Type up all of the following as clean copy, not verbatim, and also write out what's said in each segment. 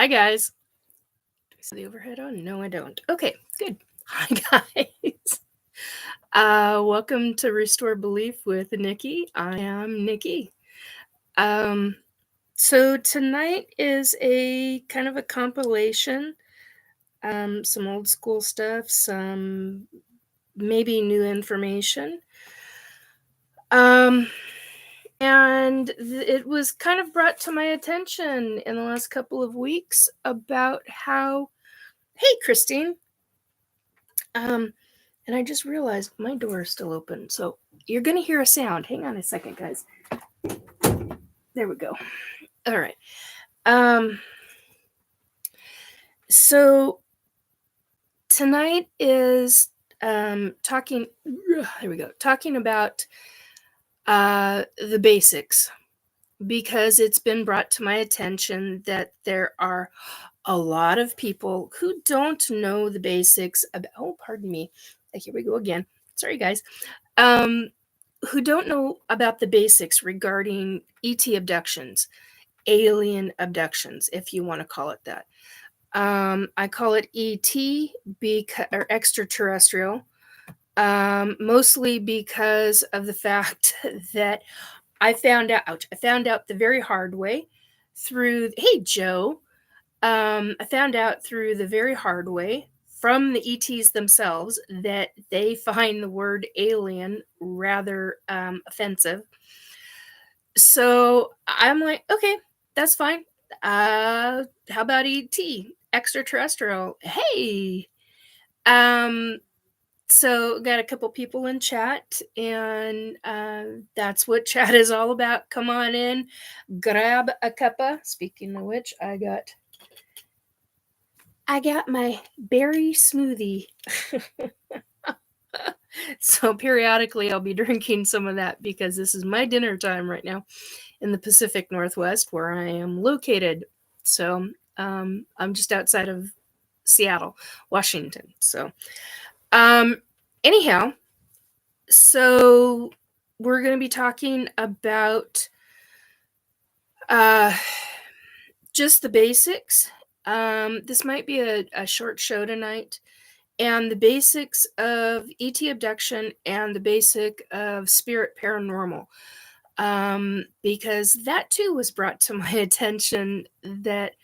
Hi, guys. Do I see the overhead on? No, I don't. Okay, good. Hi, guys. Welcome to Restore Belief with Nikki. I am Nikki. So tonight is a kind of a compilation. Some old school stuff, some maybe new information. And it was kind of brought to my attention in the last couple of weeks about how, hey, Christine. And I just realized my door is still open, so you're gonna hear a sound. Hang on a second, guys. There we go. All right. So tonight is talking. There we go. Talking about the basics, because it's been brought to my attention that there are a lot of people who don't know the basics about. Oh, pardon me. Here we go again. Sorry, guys. Who don't know about the basics regarding ET abductions, alien abductions, if you want to call it that. I call it ET or extraterrestrial, mostly because of the fact that I found out the very hard way through. Hey, Joe. I found out through the very hard way from the ETs themselves that they find the word alien rather offensive. So I'm like, okay, that's fine. How about ET, extraterrestrial? Hey. So got a couple people in chat, and that's what chat is all about. Come on in, grab a cuppa. Speaking of which, I got my berry smoothie. So periodically I'll be drinking some of that because this is my dinner time right now in the Pacific Northwest where I am located. So I'm just outside of Seattle, Washington. So anyhow, so we're going to be talking about just the basics. This might be a short show tonight. And the basics of ET abduction and the basic of spirit paranormal. Because that too was brought to my attention that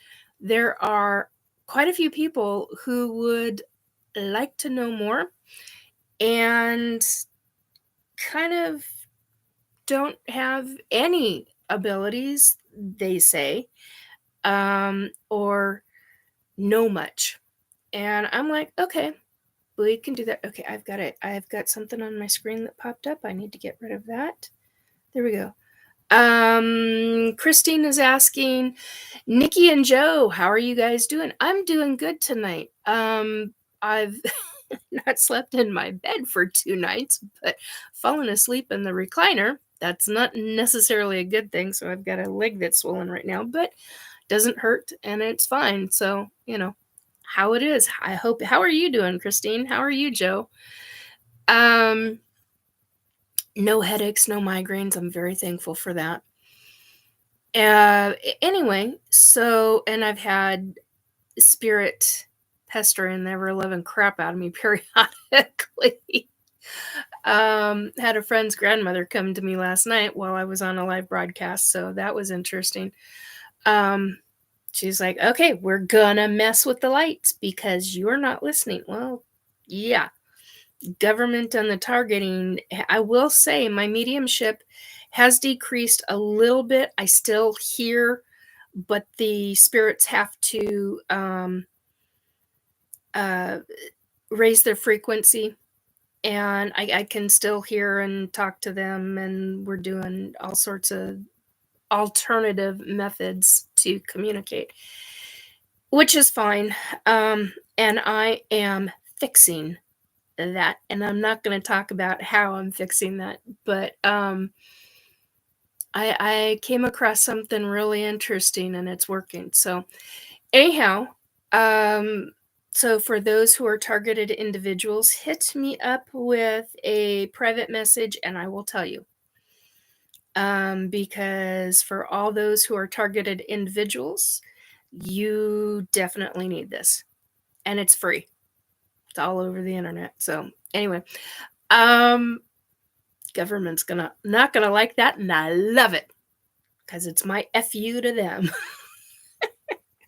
there are quite a few people who would like to know more and kind of don't have any abilities, they say, or know much. And I'm like, okay, we can do that. Okay, I've got it. I've got something on my screen that popped up. I need to get rid of that. There we go. Christine is asking, Nikki and Joe, how are you guys doing? I'm doing good tonight. I've not slept in my bed for 2 nights, but fallen asleep in the recliner. That's not necessarily a good thing. So I've got a leg that's swollen right now, but doesn't hurt and it's fine. So, how it is. I hope. How are you doing, Christine? How are you, Joe? No headaches, no migraines. I'm very thankful for that. Anyway, so, and I've had spirit pester and ever loving crap out of me periodically. Had a friend's grandmother come to me last night while I was on a live broadcast, so that was interesting. She's like, okay, we're gonna mess with the lights because you're not listening. Well, yeah. Government and the targeting. I will say my mediumship has decreased a little bit. I still hear, but the spirits have to raise their frequency. And I can still hear and talk to them, and we're doing all sorts of alternative methods to communicate, which is fine. And I am fixing that, and I'm not going to talk about how I'm fixing that, but I came across something really interesting, and it's working. So anyhow, so for those who are targeted individuals, hit me up with a private message and I will tell you. Because for all those who are targeted individuals, You definitely need this. And it's free. It's all over the internet. So anyway, government's not gonna like that, and I love it. Because it's my FU to them.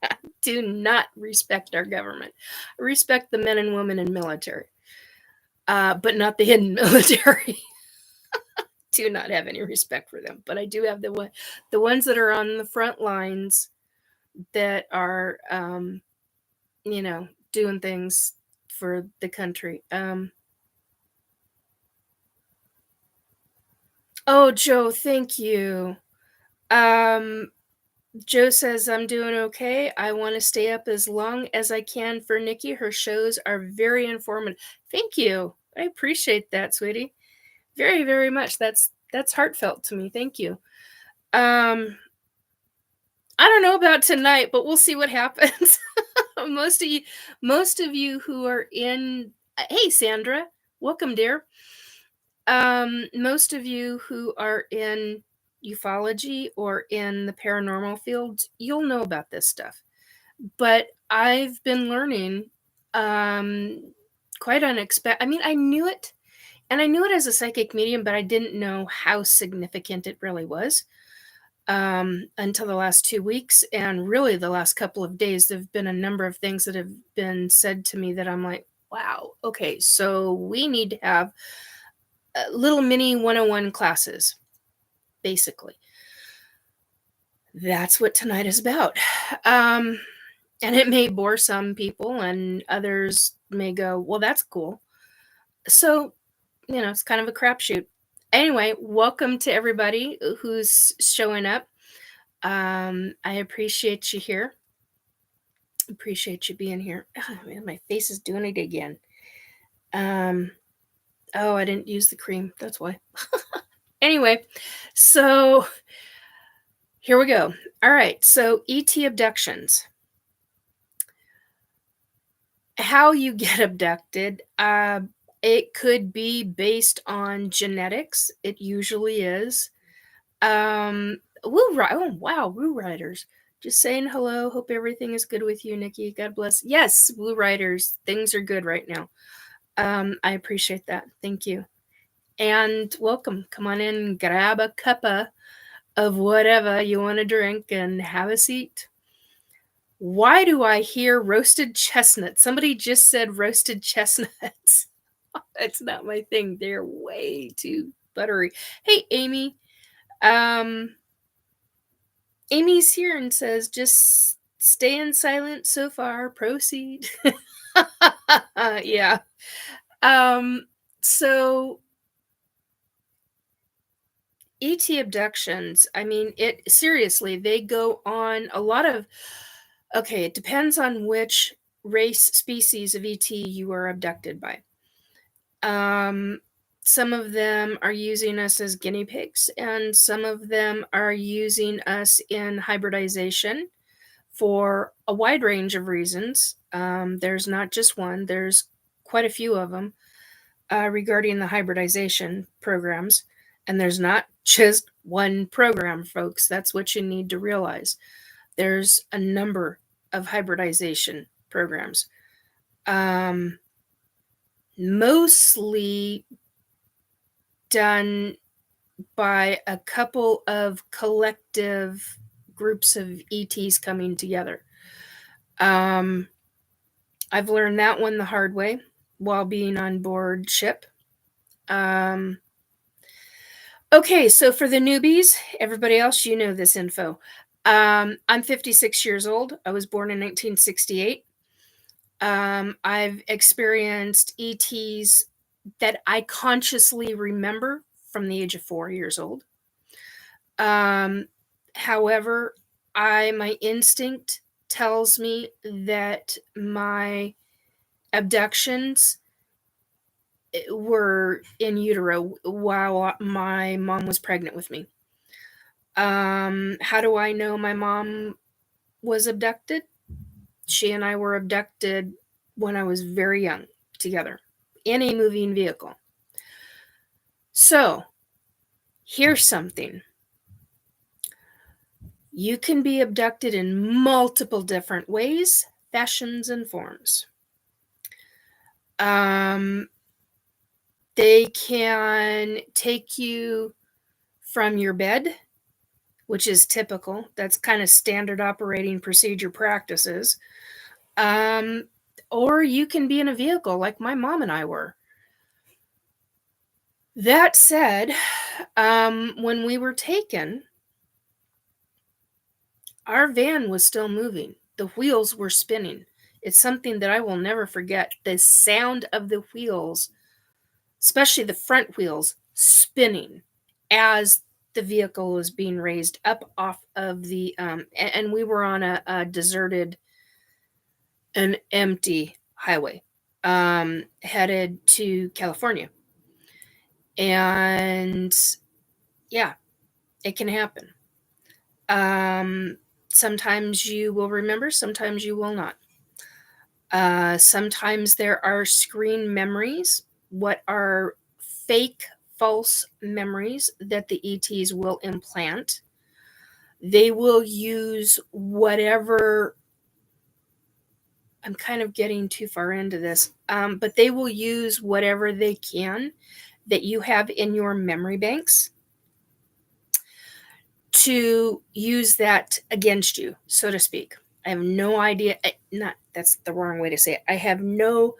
I do not respect our government. I respect the men and women in military. But not the hidden military. Do not have any respect for them. But I do have the ones that are on the front lines that are, doing things for the country. Oh, Joe, thank you. Joe says, I'm doing okay. I want to stay up as long as I can for Nikki. Her shows are very informative. Thank you. I appreciate that, sweetie. Very, very much. That's heartfelt to me. Thank you. I don't know about tonight, but we'll see what happens. Most of you who are in, hey, Sandra, welcome, dear. Most of you who are in ufology or in the paranormal fields, you'll know about this stuff. But I've been learning quite unexpected. I mean, I knew it, and I knew it as a psychic medium, but I didn't know how significant it really was until the last 2 weeks. And really the last couple of days, there have been a number of things that have been said to me that I'm like, wow, okay, so we need to have little mini 101 classes, basically. That's what tonight is about. And it may bore some people, and others may go, well, that's cool. So, it's kind of a crapshoot. Anyway, welcome to everybody who's showing up. I appreciate you here. Appreciate you being here. Oh, man, my face is doing it again. Oh, I didn't use the cream. That's why. Anyway, so here we go. All right. So ET abductions. How you get abducted. It could be based on genetics. It usually is. Oh, wow. Woo Riders. Just saying hello. Hope everything is good with you, Nikki. God bless. Yes, Woo Riders. Things are good right now. I appreciate that. Thank you. And welcome. Come on in, grab a cuppa of whatever you want to drink and have a seat. Why do I hear roasted chestnuts? Somebody just said roasted chestnuts. That's not my thing. They're way too buttery. Hey, Amy. Amy's here and says, just stay in silent so far. Proceed. Yeah. So ET abductions, I mean, seriously, they go on a lot of, okay, it depends on which race species of ET you are abducted by. Some of them are using us as guinea pigs, and some of them are using us in hybridization for a wide range of reasons. There's not just one, there's quite a few of them regarding the hybridization programs. And there's not just one program, folks. That's what you need to realize. There's a number of hybridization programs. Mostly done by a couple of collective groups of ETs coming together. I've learned that one the hard way while being on board ship. Okay, so for the newbies, everybody else, you know this info. I'm 56 years old. I was born in 1968. I've experienced ETs that I consciously remember from the age of 4 years old. However, my instinct tells me that my abductions were in utero while my mom was pregnant with me. How do I know my mom was abducted? She and I were abducted when I was very young together in a moving vehicle. So, here's something. You can be abducted in multiple different ways, fashions, and forms. They can take you from your bed, which is typical. That's kind of standard operating procedure practices. Or you can be in a vehicle like my mom and I were. That said, when we were taken, our van was still moving. The wheels were spinning. It's something that I will never forget. The sound of the wheels, especially the front wheels, spinning as the vehicle was being raised up off of the, and we were on a deserted, an empty highway, headed to California. And yeah, it can happen. Sometimes you will remember, sometimes you will not. Sometimes there are screen memories, what are fake, false memories that the ETs will implant. They will use whatever, I'm kind of getting too far into this, but they will use whatever they can that you have in your memory banks to use that against you, so to speak. I have no idea, that's the wrong way to say it. I have no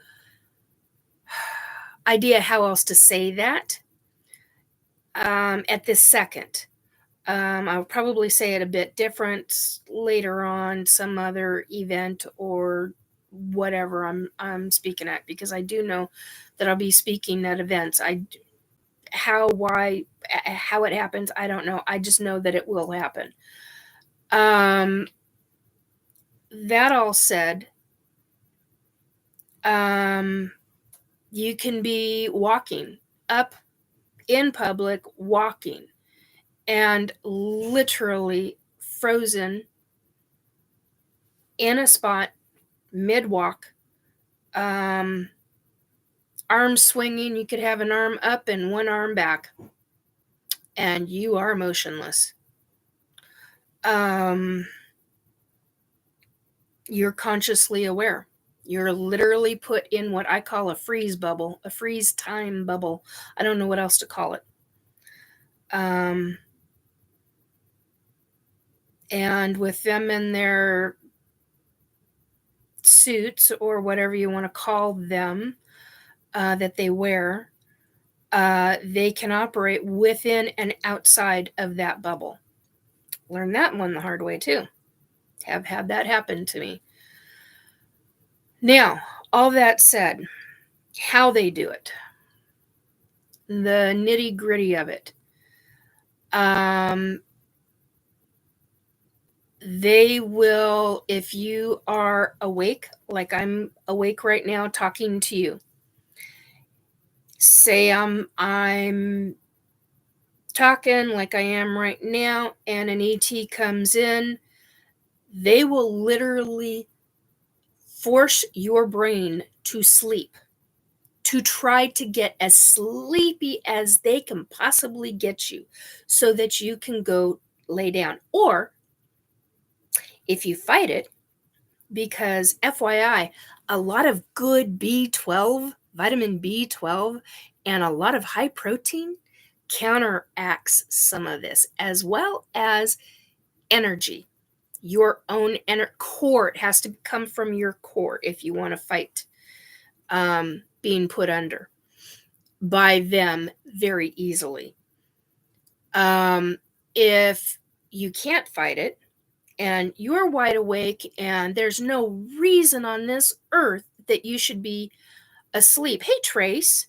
idea how else to say that at this second. I'll probably say it a bit different later on, some other event or whatever I'm speaking at, because I do know that I'll be speaking at events. How it happens, I don't know. I just know that it will happen. That all said, you can be walking up in public, walking, and literally frozen in a spot mid-walk, arms swinging. You could have an arm up and one arm back, and you are motionless. You're consciously aware. You're literally put in what I call a freeze bubble, a freeze time bubble. I don't know what else to call it. And with them in their suits, or whatever you want to call them, that they wear, they can operate within and outside of that bubble. Learned that one the hard way too. Have had that happen to me. Now, all that said, how they do it, the nitty gritty of it. They will, if you are awake, like I'm awake right now talking to you, say I'm talking like I am right now, and an ET comes in, they will literally force your brain to sleep, to try to get as sleepy as they can possibly get you, so that you can go lay down. Or if you fight it, because FYI, a lot of good B12, vitamin B12, and a lot of high protein counteracts some of this, as well as energy. Your own core, it has to come from your core if you want to fight being put under by them very easily. If you can't fight it, and you're wide awake, and there's no reason on this earth that you should be asleep. Hey, Trace.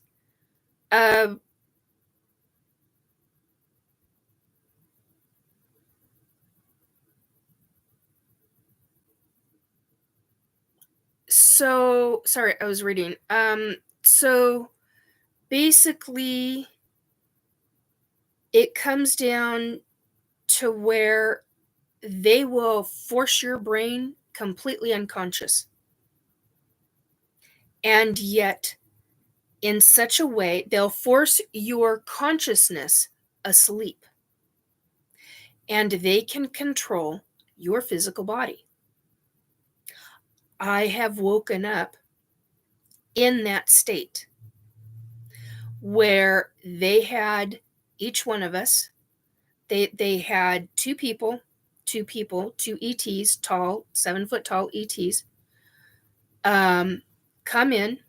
So, sorry, I was reading. So basically, it comes down to where they will force your brain completely unconscious. And yet, in such a way, they'll force your consciousness asleep. and they can control your physical body. I have woken up in that state where they had each one of us, they had two two ETs, tall, 7-foot tall ETs, come in.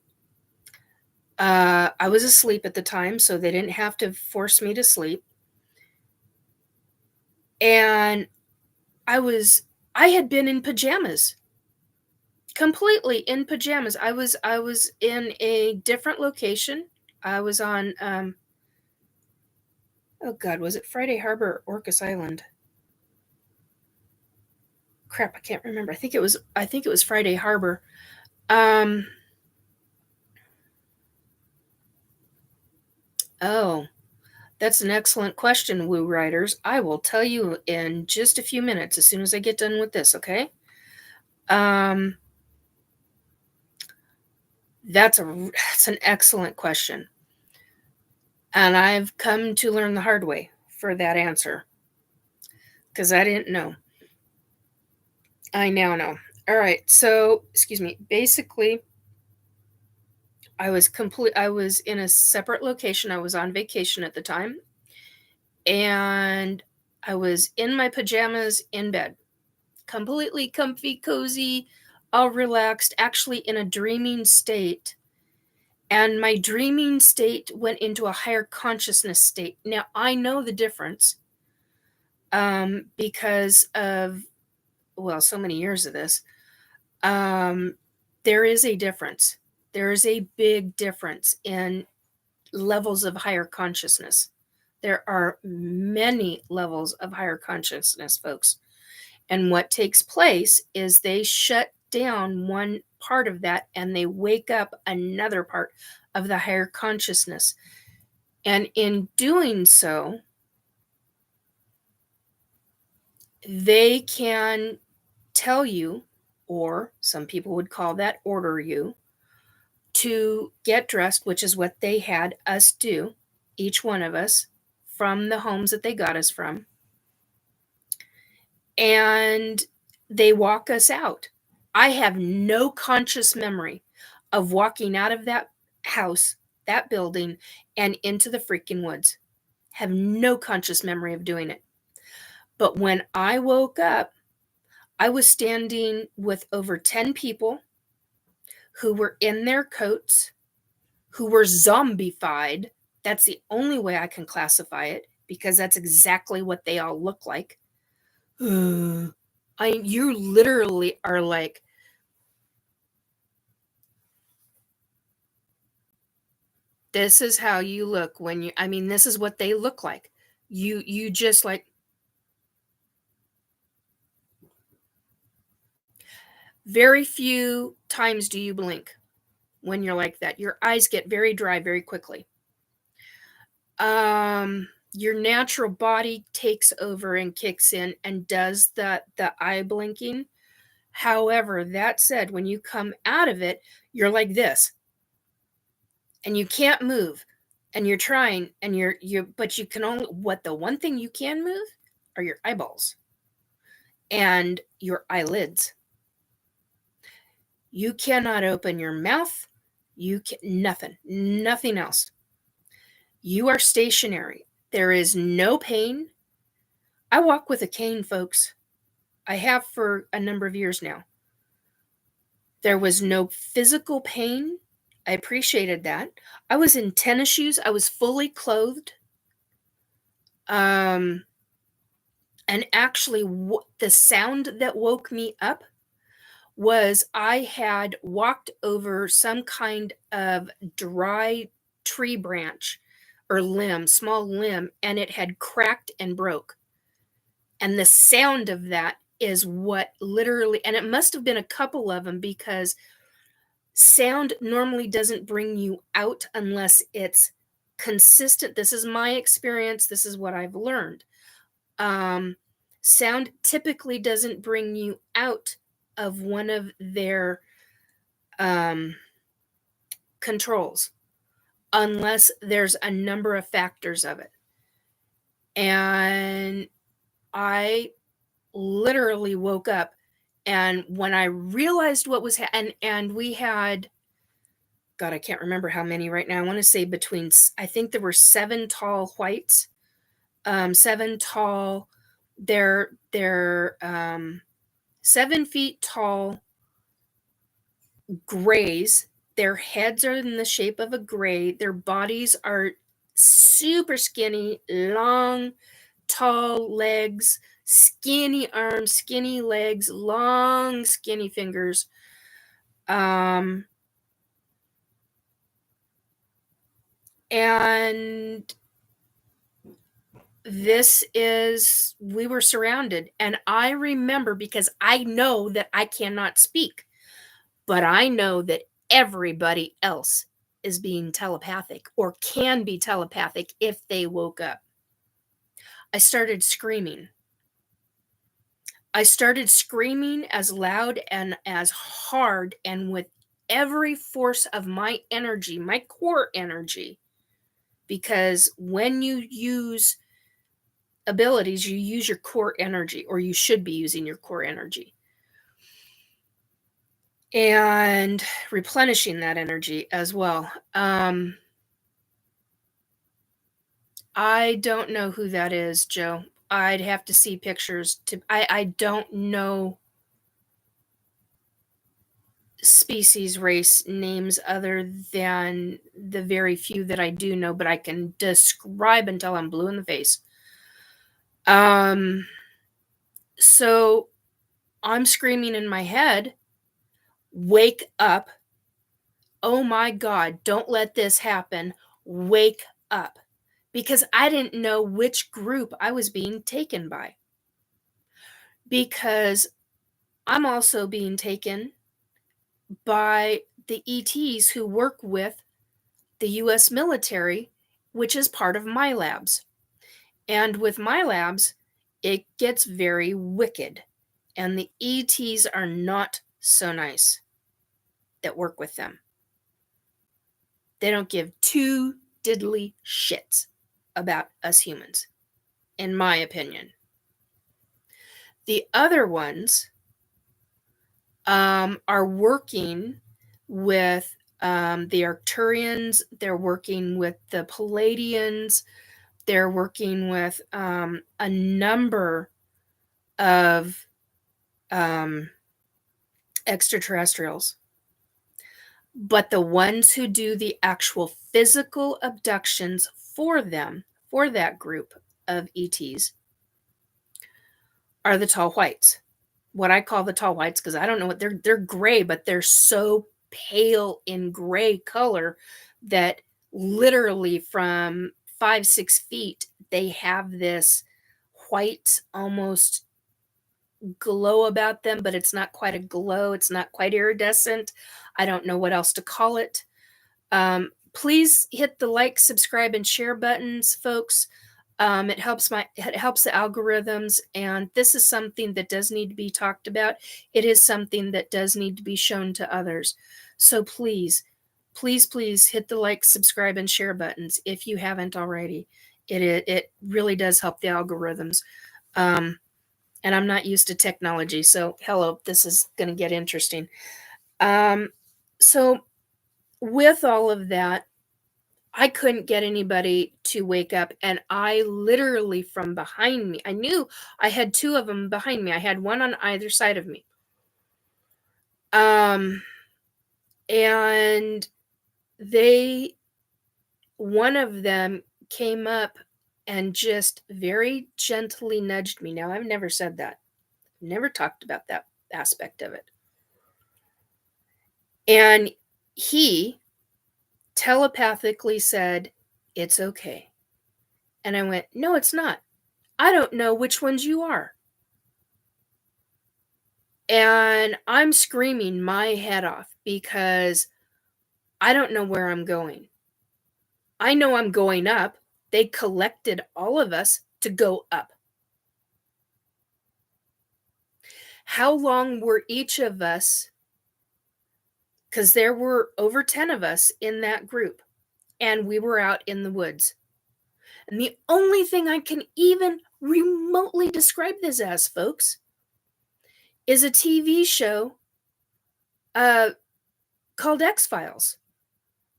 I was asleep at the time, so they didn't have to force me to sleep. And I had been in pajamas, completely in pajamas. I was in a different location. I was on, oh God, was it Friday Harbor or Orcas Island? Crap, I can't remember. I think it was Friday Harbor. Oh, that's an excellent question, Woo Riders. I will tell you in just a few minutes as soon as I get done with this, okay? That's an excellent question. And I've come to learn the hard way for that answer, because I didn't know. I now know. All right, so, excuse me. Basically, I was in a separate location. I was on vacation at the time, and I was in my pajamas in bed, completely comfy, cozy, all relaxed, actually in a dreaming state. And my dreaming state went into a higher consciousness state. Now, I know the difference because of, well, so many years of this. There is a difference. There is a big difference in levels of higher consciousness. There are many levels of higher consciousness, folks. And what takes place is they shut down one part of that and they wake up another part of the higher consciousness. And in doing so, they can tell you, or some people would call that order you, to get dressed, which is what they had us do, each one of us, from the homes that they got us from. And they walk us out. I have no conscious memory of walking out of that house, that building, and into the freaking woods. Have no conscious memory of doing it. But when I woke up, I was standing with over 10 people who were in their coats, who were zombified. That's the only way I can classify it, because that's exactly what they all look like. You literally are like, this is how you look when you, this is what they look like. You just like, very few times do you blink when you're like that. Your eyes get very dry very quickly. Your natural body takes over and kicks in and does the eye blinking. However, that said, when you come out of it, you're like this. And you can't move. And you're trying, and but you can only, the one thing you can move are your eyeballs and your eyelids. You cannot open your mouth. Nothing else. You are stationary. There is no pain. I walk with a cane, folks. I have for a number of years now. There was no physical pain. I appreciated that. I was in tennis shoes. I was fully clothed. And actually, the sound that woke me up was I had walked over some kind of dry tree branch or limb, small limb, and it had cracked and broke. And the sound of that is what literally, and it must have been a couple of them, because sound normally doesn't bring you out unless it's consistent. This is my experience. This is what I've learned. Sound typically doesn't bring you out of one of their controls unless there's a number of factors of it. And I literally woke up, and when I realized what was and we had, God, I can't remember how many right now. I want to say I think there were 7 tall whites, 7 tall. They're 7 feet tall grays. Their heads are in the shape of a gray. Their bodies are super skinny, long, tall legs, skinny arms, skinny legs, long, skinny fingers. And we were surrounded. And I remember, because I know that I cannot speak, but I know that everybody else is being telepathic or can be telepathic if they woke up. I started screaming. I started screaming as loud and as hard and with every force of my energy, my core energy, because when you use abilities, you use your core energy, or you should be using your core energy, and replenishing that energy as well. I don't know who that is, Joe. I'd have to see pictures I don't know species, race names other than the very few that I do know, but I can describe until I'm blue in the face. So I'm screaming in my head, wake up. Oh my God, don't let this happen. Wake up. Because I didn't know which group I was being taken by. Because I'm also being taken by the ETs who work with the US military, which is part of MiLabs. And with MiLabs, it gets very wicked. And the ETs are not so nice that work with them. They don't give two diddly shits about us humans, in my opinion. The other ones are working with the Arcturians. They're working with the Palladians. They're working with a number of extraterrestrials. But the ones who do the actual physical abductions for them, for that group of ETs, are the tall whites. What I call the tall whites, because I don't know what they're gray, but they're so pale in gray color that literally from 5-6 feet, they have this white, almost glow about them, but it's not quite a glow. It's not quite iridescent. I don't know what else to call it. Please hit the like, subscribe, and share buttons, folks. It helps the algorithms, and this is something that does need to be talked about. It is something that does need to be shown to others. So please, please, please hit the like, subscribe, and share buttons if you haven't already. It really does help the algorithms. And I'm not used to technology, so hello, this is going to get interesting. So with all of that, I couldn't get anybody to wake up, and I literally, from behind me, I knew I had 2 of them behind me. I had one on either side of me. And one of them came up and just very gently nudged me. Now, I've never said that. Never talked about that aspect of it. And he telepathically said, "It's okay." And I went, "No, it's not. I don't know which ones you are." And I'm screaming my head off because I don't know where I'm going. I know I'm going up. They collected all of us to go up. How long were each of us? Because there were over 10 of us in that group, and we were out in the woods. And the only thing I can even remotely describe this as, folks, is a TV show called X-Files.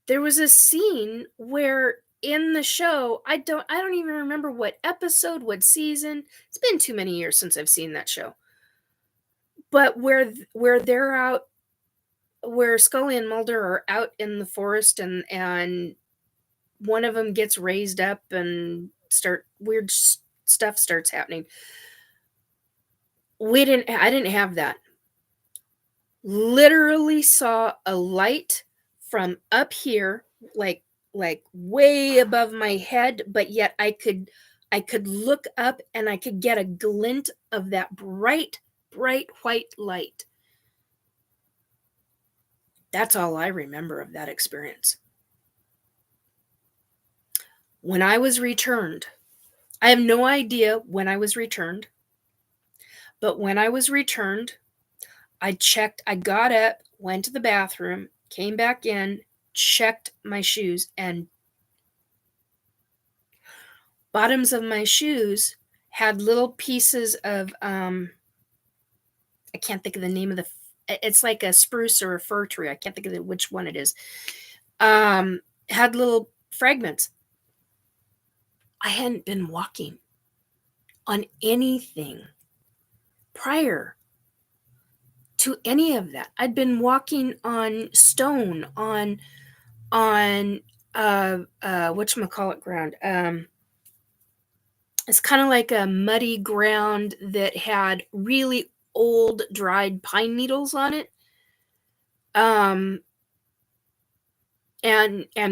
There was a scene where in the show, I don't even remember what episode, what season. It's been too many years since I've seen that show. But where they're out, where Scully and Mulder are out in the forest, and one of them gets raised up and weird stuff starts happening. I didn't have that. Literally saw a light from up here, like way above my head, but yet I could look up and I could get a glint of that bright white light. That's all I remember of that experience. When I was returned, I have no idea when I was returned, but when I was returned, I got up, went to the bathroom, came back in, checked my shoes, and bottoms of my shoes had little pieces of, I can't think of the name of it's like a spruce or a fir tree. I can't think of which one it is. Had little fragments. I hadn't been walking on anything prior to any of that. I'd been walking on stone, on whatchamacallit ground. It's kind of like a muddy ground that had really old dried pine needles on it. And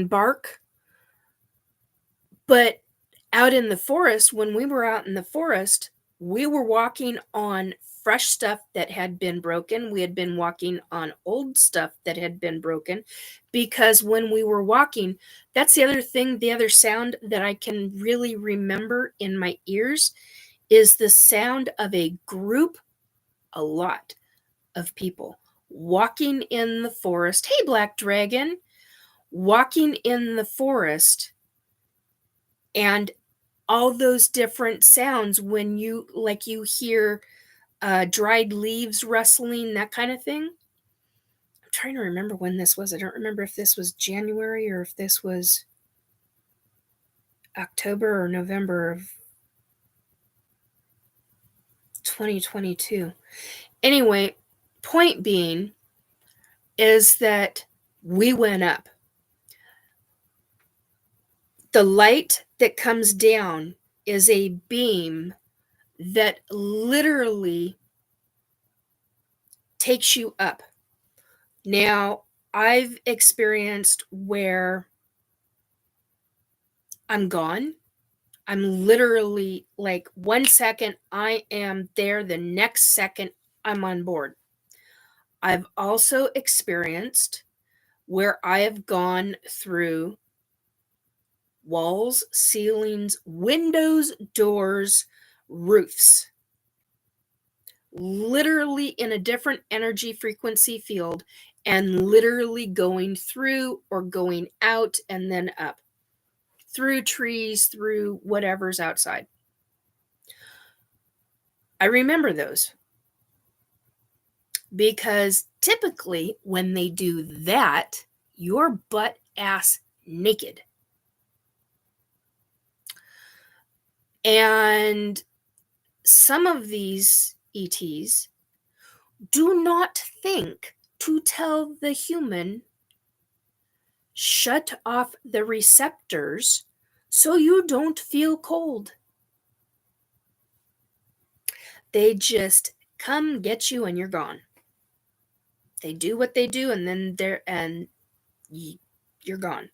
bark. But out in the forest, when we were out in the forest, we were walking on fresh stuff that had been broken. We had been walking on old stuff that had been broken, because when we were walking, that's the other thing, the other sound that I can really remember in my ears is the sound of a lot of people walking in the forest. Hey, Black Dragon, walking in the forest, and all those different sounds when you hear dried leaves rustling, that kind of thing. I'm trying to remember when this was. I don't remember if this was January or if this was October or November of 2022. Anyway, point being is that we went up. The light that comes down is a beam that literally takes you up. Now, I've experienced where I'm gone. I'm literally like 1 second I am there, the next second I'm on board. I've also experienced where I have gone through walls, ceilings, windows, doors, roofs, literally in a different energy frequency field, and literally going through or going out and then up, through trees, through whatever's outside. I remember those because typically when they do that, you're butt ass naked. And some of these ETs do not think to tell the human, shut off the receptors so you don't feel cold. They just come get you and you're gone. They do what they do and then you're gone.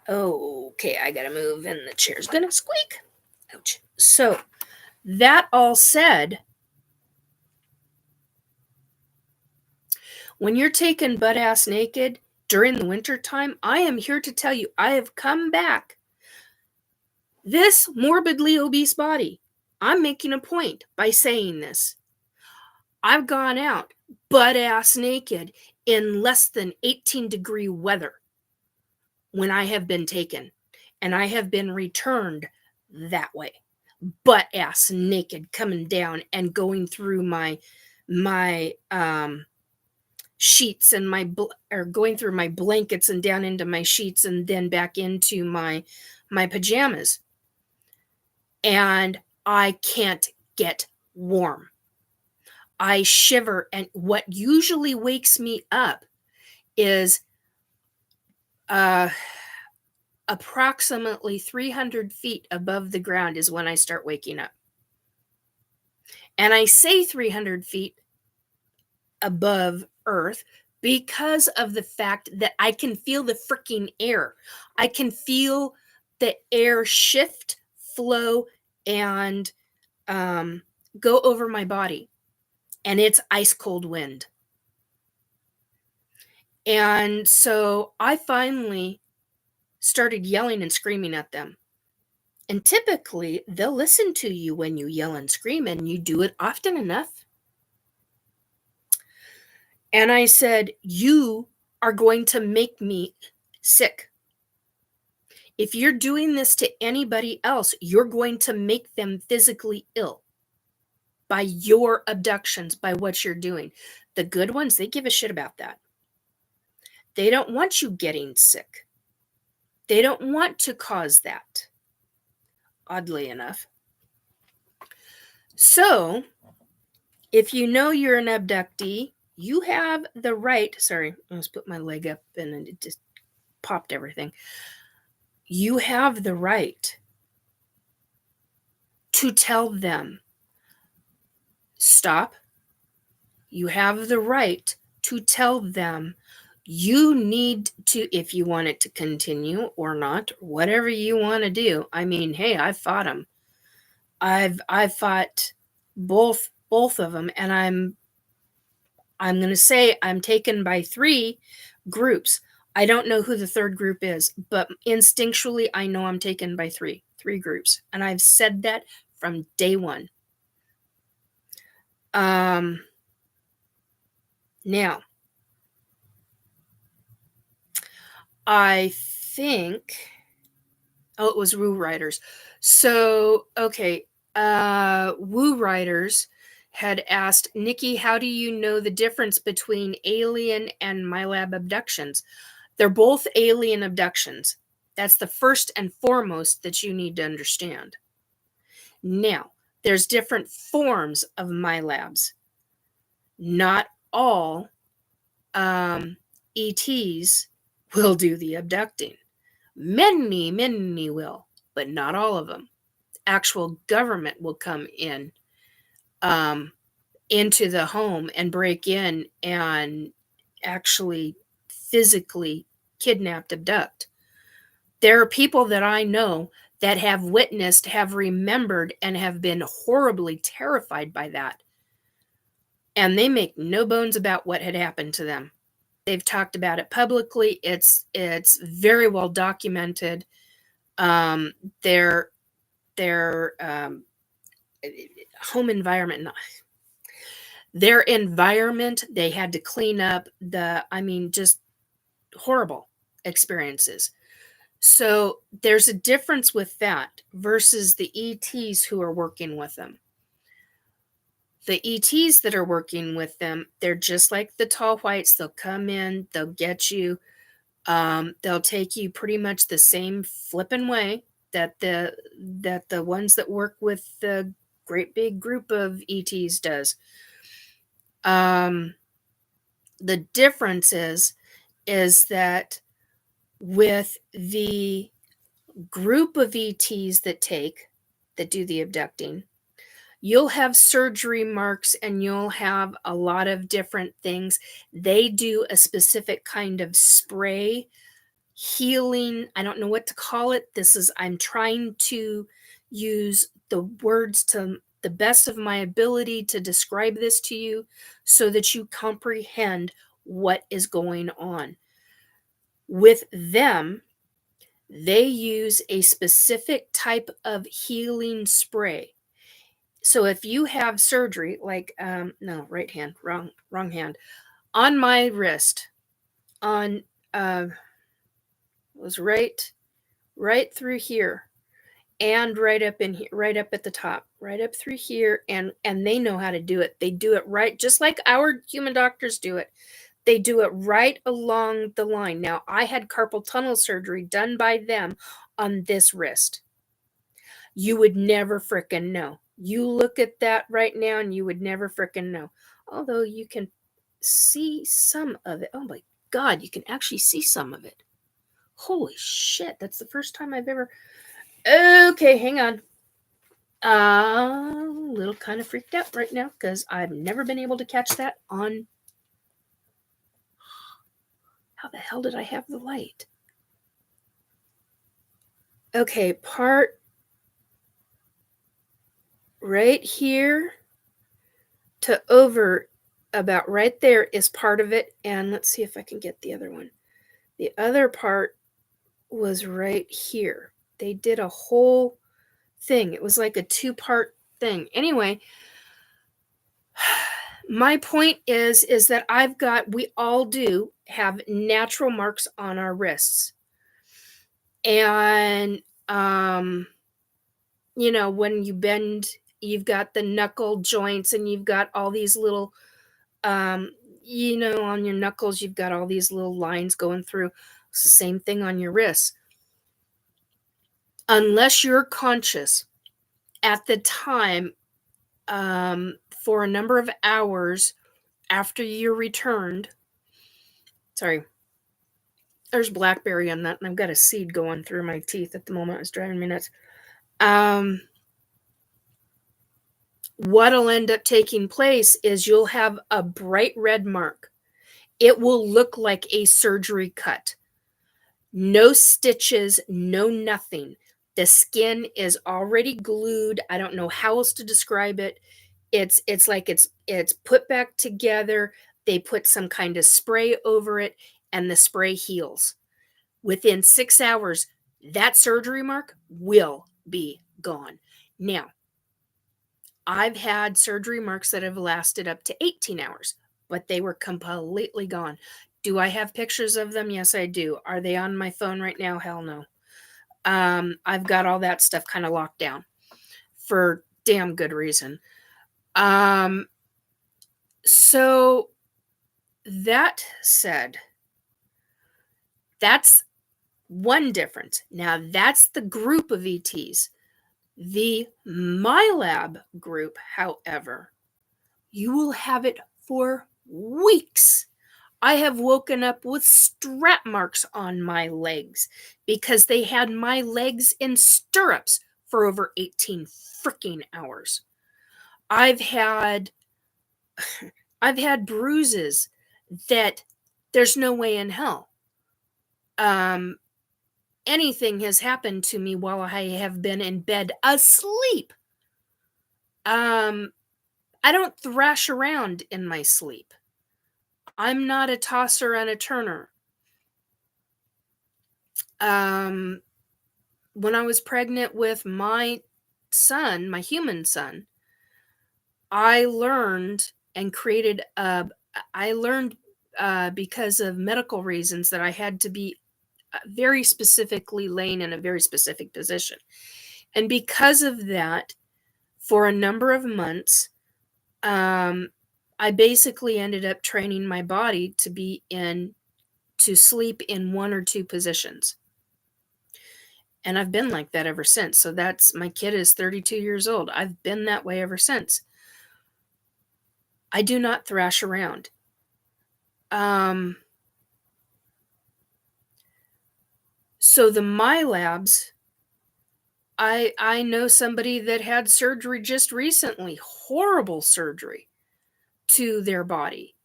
Okay, I gotta move and the chair's gonna squeak. Ouch. So, that all said, when you're taken butt-ass naked during the winter time, I am here to tell you, I have come back. This morbidly obese body, I'm making a point by saying this. I've gone out butt-ass naked in less than 18-degree weather when I have been taken, and I have been returned that way. butt ass naked, coming down and going through my sheets and or going through my blankets and down into my sheets and then back into my pajamas. And I can't get warm. I shiver, and what usually wakes me up is approximately 300 feet above the ground is when I start waking up. And I say 300 feet above Earth because of the fact that I can feel the freaking air. I can feel the air shift, flow, and go over my body. And it's ice cold wind. And so I finally started yelling and screaming at them. And typically, they'll listen to you when you yell and scream, and you do it often enough. And I said, you are going to make me sick. If you're doing this to anybody else, you're going to make them physically ill by your abductions, by what you're doing. The good ones, they give a shit about that. They don't want you getting sick. They don't want to cause that, oddly enough. So, if you know you're an abductee, you have the right. Sorry, I almost put my leg up and it just popped everything. You have the right to tell them, stop. You have the right to tell them you need to, if you want it to continue or not, whatever you want to do. I mean, hey, I fought them. I've fought both of them, and I'm going to say I'm taken by 3 groups. I don't know who the third group is, but instinctually I know I'm taken by 3 groups, and I've said that from day one. Now, I think, it was Woo Riders. So, okay, Woo Riders had asked, Nikki, how do you know the difference between alien and MiLab abductions? They're both alien abductions. That's the first and foremost that you need to understand. Now, there's different forms of MiLabs. Not all ETs will do the abducting. Many will, but not all of them. Actual government will come in into the home and break in and actually physically kidnap, abduct. There are people that I know that have witnessed, have remembered, and have been horribly terrified by that. And they make no bones about what had happened to them. They've talked about it publicly. It's very well documented. Their home environment, their environment, they had to clean up just horrible experiences. So there's a difference with that versus the ETs who are working with them. The ETs that are working with them, they're just like the tall whites. They'll come in, they'll get you, they'll take you pretty much the same flipping way that the ones that work with the great big group of ETs does. The difference is that with the group of ETs that do the abducting, you'll have surgery marks and you'll have a lot of different things. They do a specific kind of spray, healing. I don't know what to call it. I'm trying to use the words to the best of my ability to describe this to you so that you comprehend what is going on. With them, they use a specific type of healing spray. So if you have surgery, like, no, right hand, wrong hand, on my wrist, on, was right through here. and right up in here, right up at the top, right up through here, and they know how to do it. They do it right, just like our human doctors do it. They do it right along the line. Now, I had carpal tunnel surgery done by them on this wrist. You would never frickin' know. You look at that right now and you would never frickin' know. Although you can see some of it. Oh my God, you can actually see some of it. Holy shit, that's the first time I've ever... Okay, hang on. A little kind of freaked out right now because I've never been able to catch that on... How the hell did I have the light? Okay, part right here to over about right there is part of it. And let's see if I can get the other one. The other part was right here. They did a whole thing. It was like a 2-part thing. Anyway, my point is that we all do have natural marks on our wrists. And, you know, when you bend, you've got the knuckle joints and you've got all these little, you know, on your knuckles, you've got all these little lines going through. It's the same thing on your wrists. Unless you're conscious at the time, for a number of hours after you're returned. Sorry. There's blackberry on that, and I've got a seed going through my teeth at the moment. It's driving me nuts. What'll end up taking place is you'll have a bright red mark. It will look like a surgery cut. No stitches, no nothing. The skin is already glued. I don't know how else to describe it. It's like it's put back together. They put some kind of spray over it, and the spray heals. Within 6 hours, that surgery mark will be gone. Now, I've had surgery marks that have lasted up to 18 hours, but they were completely gone. Do I have pictures of them? Yes, I do. Are they on my phone right now? Hell no. I've got all that stuff kind of locked down for damn good reason. So that said, that's one difference. Now that's the group of ETs. The MiLab group, however, you will have it for weeks. I have woken up with strap marks on my legs because they had my legs in stirrups for over 18 freaking hours. I've had bruises that there's no way in hell. Anything has happened to me while I have been in bed asleep. I don't thrash around in my sleep. I'm not a tosser and a turner. When I was pregnant with my son, my human son, I learned and created because of medical reasons that I had to be very specifically laying in a very specific position. And because of that, for a number of months, I basically ended up training my body to sleep in 1 or 2 positions. And I've been like that ever since. So my kid is 32 years old. I've been that way ever since. I do not thrash around. So the MiLabs, I know somebody that had surgery just recently, horrible surgery to their body.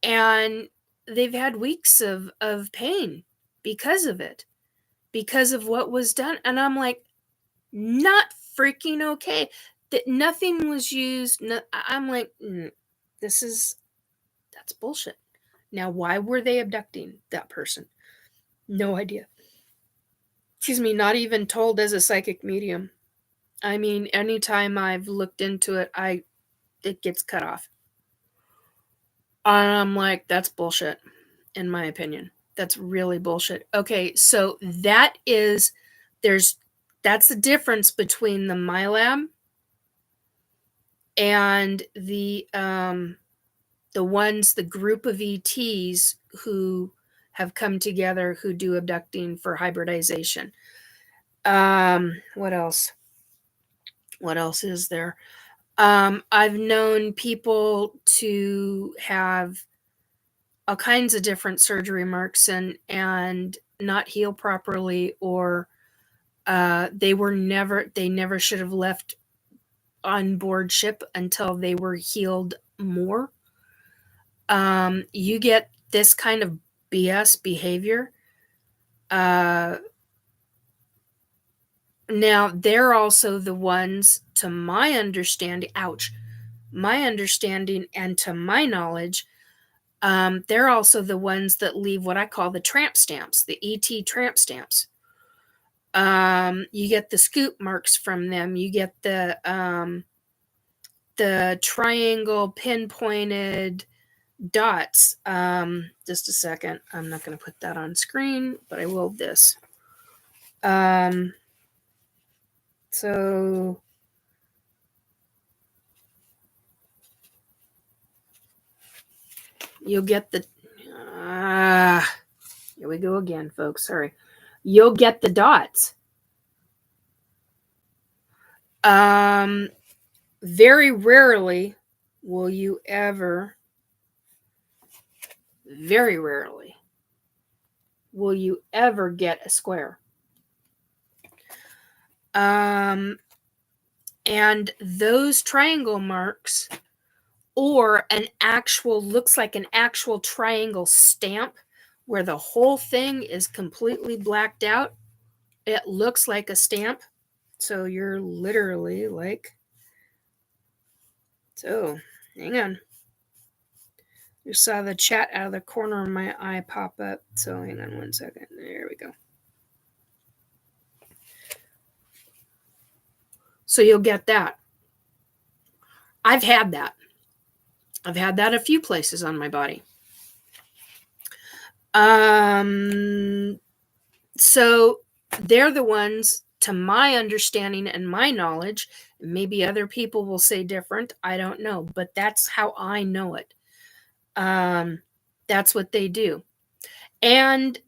And they've had weeks of pain because of it, because of what was done. And I'm like, not freaking okay. That nothing was used. I'm like, that's bullshit. Now, why were they abducting that person? No idea. Excuse me, not even told as a psychic medium. I mean, anytime I've looked into it, it gets cut off. I'm like, that's bullshit, in my opinion. That's really bullshit. Okay, so that's That's the difference between the MiLab and the group of ETs who have come together who do abducting for hybridization. What else? What else is there? I've known people to have all kinds of different surgery marks and not heal properly, or they never should have left on board ship until they were healed more. You get this kind of BS behavior. Now, they're also the ones, to my understanding, and to my knowledge, they're also the ones that leave what I call the tramp stamps, the ET tramp stamps. You get the scoop marks from them. You get the triangle pinpointed dots. Just a second. I'm not going to put that on screen, but I will this. So you'll get the here we go again, folks. Sorry. You'll get the dots. Very rarely will you ever get a square. And those triangle marks, or looks like an actual triangle stamp where the whole thing is completely blacked out. It looks like a stamp. So you're literally like, so hang on. You saw the chat out of the corner of my eye pop up. So hang on one second. There we go. So you'll get that. I've had that. I've had that a few places on my body. So they're the ones, to my understanding and my knowledge, maybe other people will say different, I don't know, but that's how I know it. That's what they do. And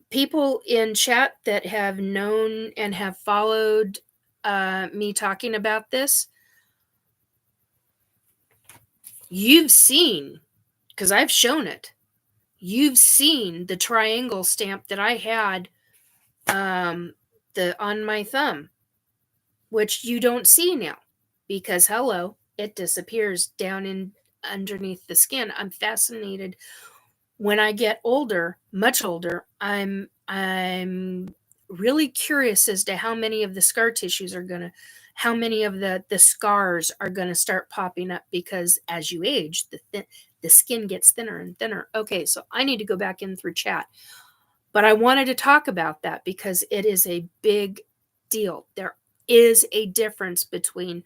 people in chat that have known and have followed me talking about this, you've seen, because I've shown it, you've seen the triangle stamp that I had on my thumb, which you don't see now because, hello, it disappears down in underneath the skin. I'm fascinated. When I get older, much older, I'm really curious as to how many of the scar tissues how many of the scars are gonna start popping up, because as you age, the skin gets thinner and thinner. Okay, so I need to go back in through chat. But I wanted to talk about that because it is a big deal. There is a difference between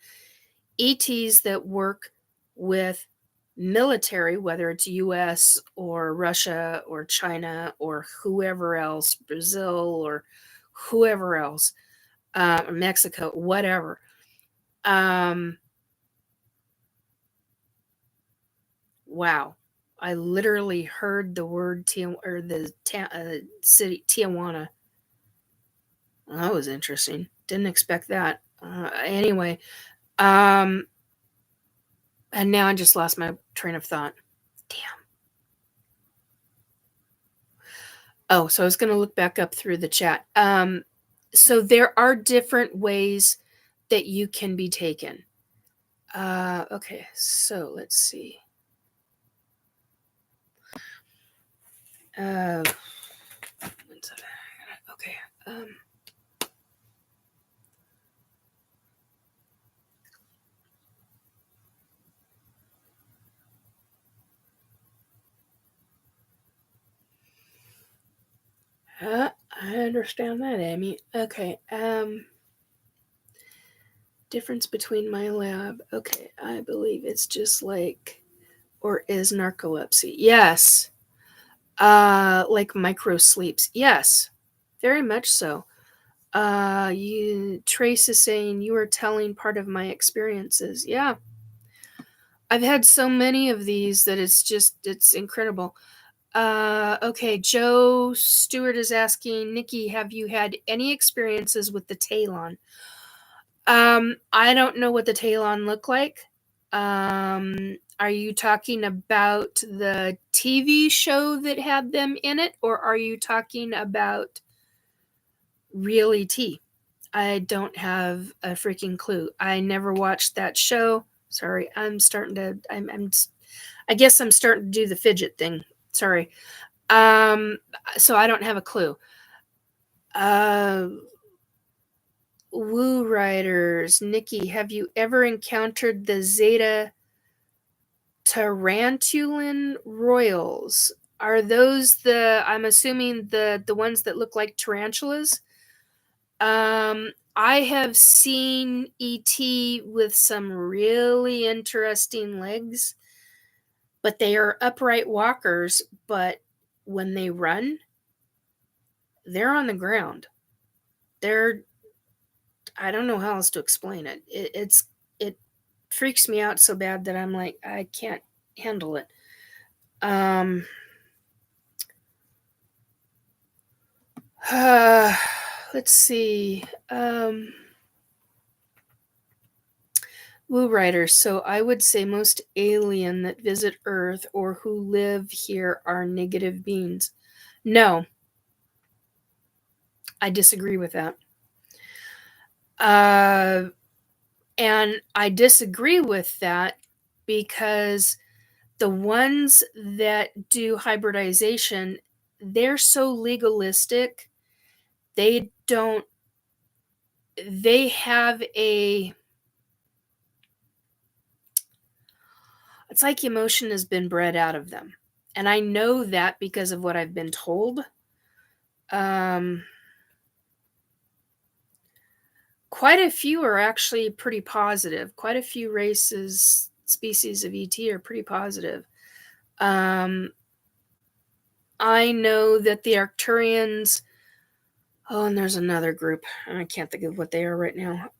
ETs that work with military, whether it's US or Russia or China or whoever else, Brazil or whoever else, or Mexico, whatever. Wow. I literally heard the word city Tijuana. Well, that was interesting. Didn't expect that. Anyway, and now I just lost my train of thought. Damn. Oh, so I was going to look back up through the chat. So there are different ways that you can be taken. Okay, so let's see. Okay. I understand that, Amy. Okay. Difference between MiLab. Okay, I believe it's just like, or is narcolepsy? Yes. Like micro sleeps. Yes, very much so. Trace is saying you are telling part of my experiences. Yeah. I've had so many of these that it's incredible. Okay, Joe Stewart is asking, Nikki, have you had any experiences with the Talon? I don't know what the Talon look like. Are you talking about the TV show that had them in it, or are you talking about real ET? I don't have a freaking clue. I never watched that show. Sorry, I guess I'm starting to do the fidget thing. Sorry. So I don't have a clue. Woo Riders, Nikki, have you ever encountered the Zeta Tarantulin Royals? Are those I'm assuming the ones that look like tarantulas? I have seen ET with some really interesting legs, but they are upright walkers, but when they run, they're on the ground. I don't know how else to explain it. It freaks me out so bad that I'm like, I can't handle it. Let's see. Woo Writer. So I would say most alien that visit Earth or who live here are negative beings. No, I disagree with that. And I disagree with that because the ones that do hybridization, they're so legalistic. They have it's like emotion has been bred out of them. And I know that because of what I've been told. Quite a few are actually pretty positive. Quite a few species of ET are pretty positive. I know that the Arcturians, and there's another group. I can't think of what they are right now.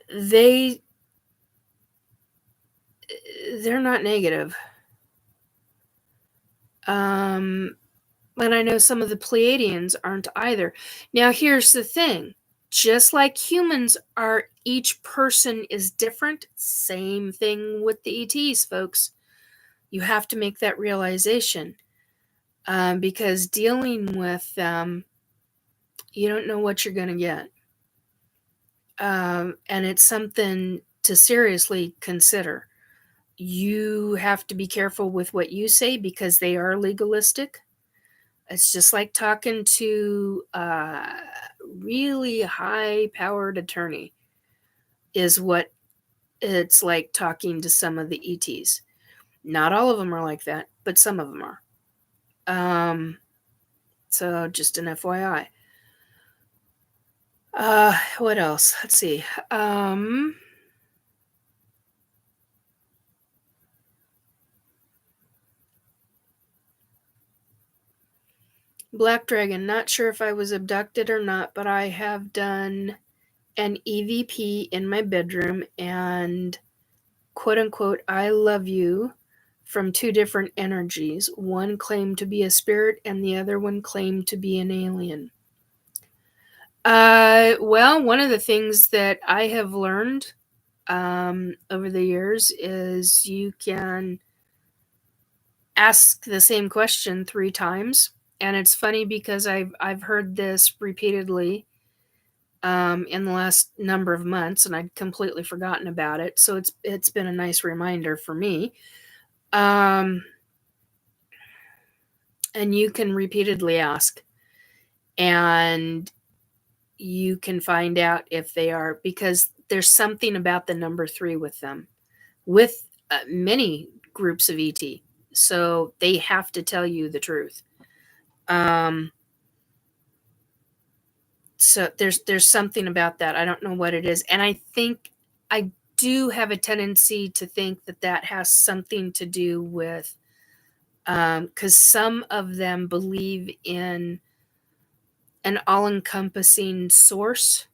They're not negative. And I know some of the Pleiadians aren't either. Now, here's the thing. Just like humans are, each person is different. Same thing with the ETs, folks. You have to make that realization. Because dealing with them, you don't know what you're going to get. And it's something to seriously consider. You have to be careful with what you say because they are legalistic. It's just like talking to a really high-powered attorney is what it's like talking to some of the ETs. Not all of them are like that, but some of them are. So just an FYI. What else? Let's see. Black Dragon, not sure if I was abducted or not, but I have done an EVP in my bedroom and quote unquote, I love you from two different energies. One claimed to be a spirit and the other one claimed to be an alien. Well, one of the things that I have learned over the years is you can ask the same question 3 times. And it's funny because I've heard this repeatedly in the last number of months, and I'd completely forgotten about it. So it's been a nice reminder for me. And you can repeatedly ask, and you can find out if they are, because there's something about the number 3 with them, with many groups of ET. So they have to tell you the truth. So there's something about that. I don't know what it is. And I think I do have a tendency to think that has something to do with because some of them believe in an all-encompassing source,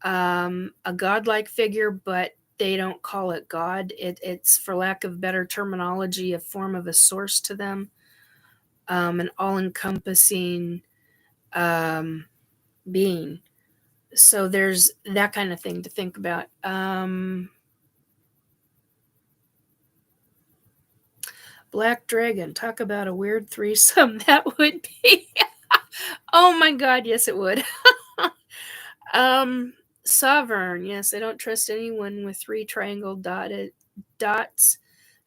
a godlike figure, but they don't call it God. It's, for lack of better terminology, a form of a source to them, an all-encompassing being. So there's that kind of thing to think about. Black Dragon, talk about a weird threesome. That would be. Oh my God, yes, it would. Sovereign, yes, I don't trust anyone with 3 triangle dotted dots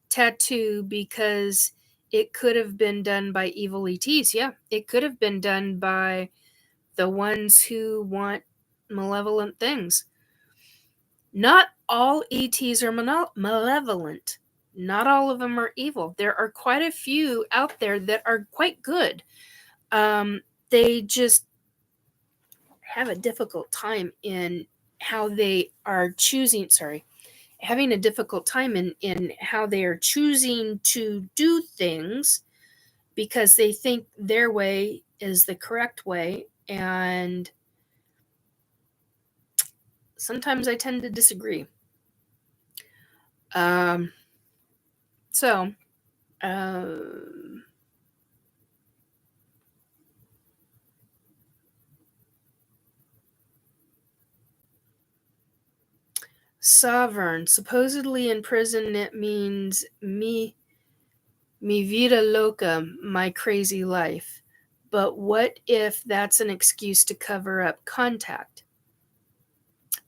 tattoo because it could have been done by evil ETs. Yeah, it could have been done by the ones who want malevolent things. Not all ETs are malevolent. Not all of them are evil. There are quite a few out there that are quite good. They just have a difficult time in how they are choosing. Having a difficult time in how they are choosing to do things because they think their way is the correct way, and sometimes I tend to disagree. So sovereign, supposedly in prison, it means mi vida loca, my crazy life. But what if that's an excuse to cover up contact?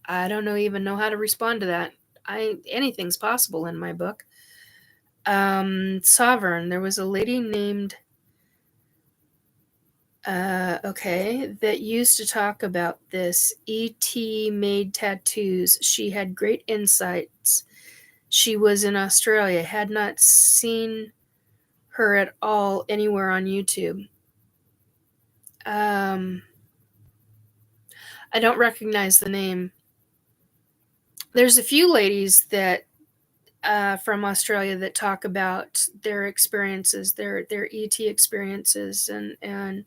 I don't even know how to respond to that. Anything's possible in my book. Sovereign, there was a lady named that used to talk about this. ET made tattoos. She had great insights. She was in Australia. Had not seen her at all anywhere on YouTube. I don't recognize the name. There's a few ladies that from Australia that talk about their experiences, their ET experiences, and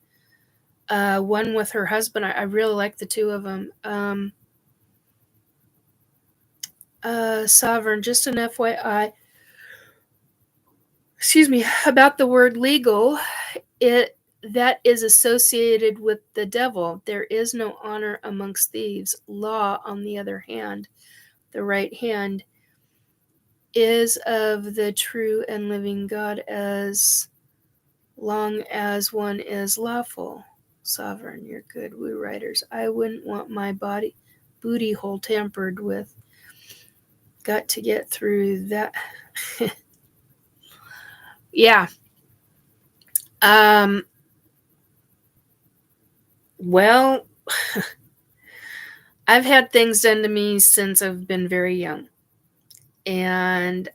one with her husband. I really like the two of them. Sovereign, just an FYI. Excuse me, about the word legal, that is associated with the devil. There is no honor amongst thieves. Law, on the other hand, the right hand, is of the true and living God as long as one is lawful. Sovereign, you're good. Woo writers. I wouldn't want my booty hole tampered with. Got to get through that. Yeah. Well, I've had things done to me since I've been very young. And,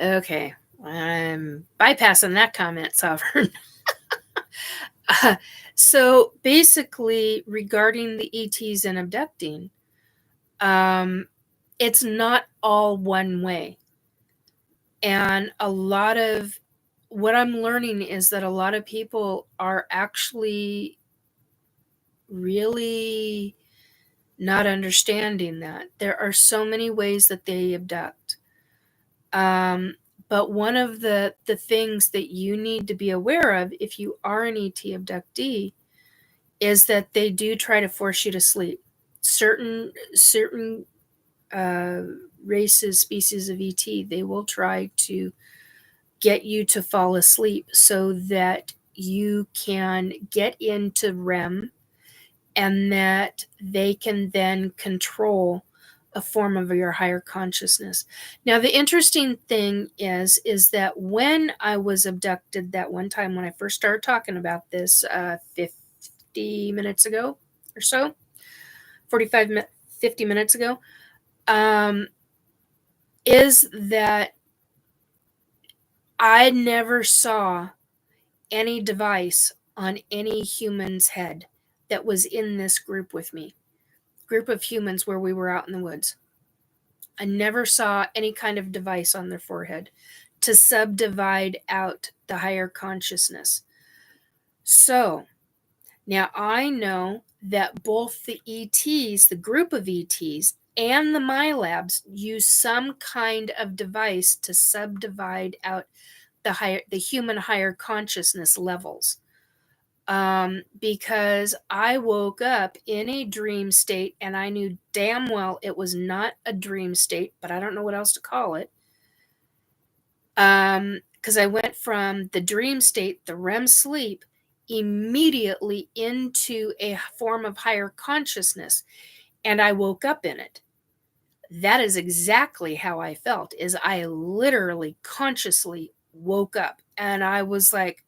okay, I'm bypassing that comment, Sovereign. So basically, regarding the ETs and abducting, it's not all one way. And a lot of what I'm learning is that a lot of people are actually really not understanding that. There are so many ways that they abduct. But one of the things that you need to be aware of if you are an ET abductee is that they do try to force you to sleep. Certain races, species of ET, they will try to get you to fall asleep so that you can get into REM and that they can then control a form of your higher consciousness. Now, the interesting thing is that when I was abducted that one time when I first started talking about this 50 minutes ago or so, 50 minutes ago, is that I never saw any device on any human's head that was in this group with me. Group of humans where we were out in the woods. I never saw any kind of device on their forehead to subdivide out the higher consciousness. So now I know that both the ETs, the group of ETs, and the MiLabs use some kind of device to subdivide out the human higher consciousness levels. Because I woke up in a dream state, and I knew damn well it was not a dream state, but I don't know what else to call it. Because I went from the dream state, the REM sleep, immediately into a form of higher consciousness, and I woke up in it. That is exactly how I felt, is I literally consciously woke up, and I was like,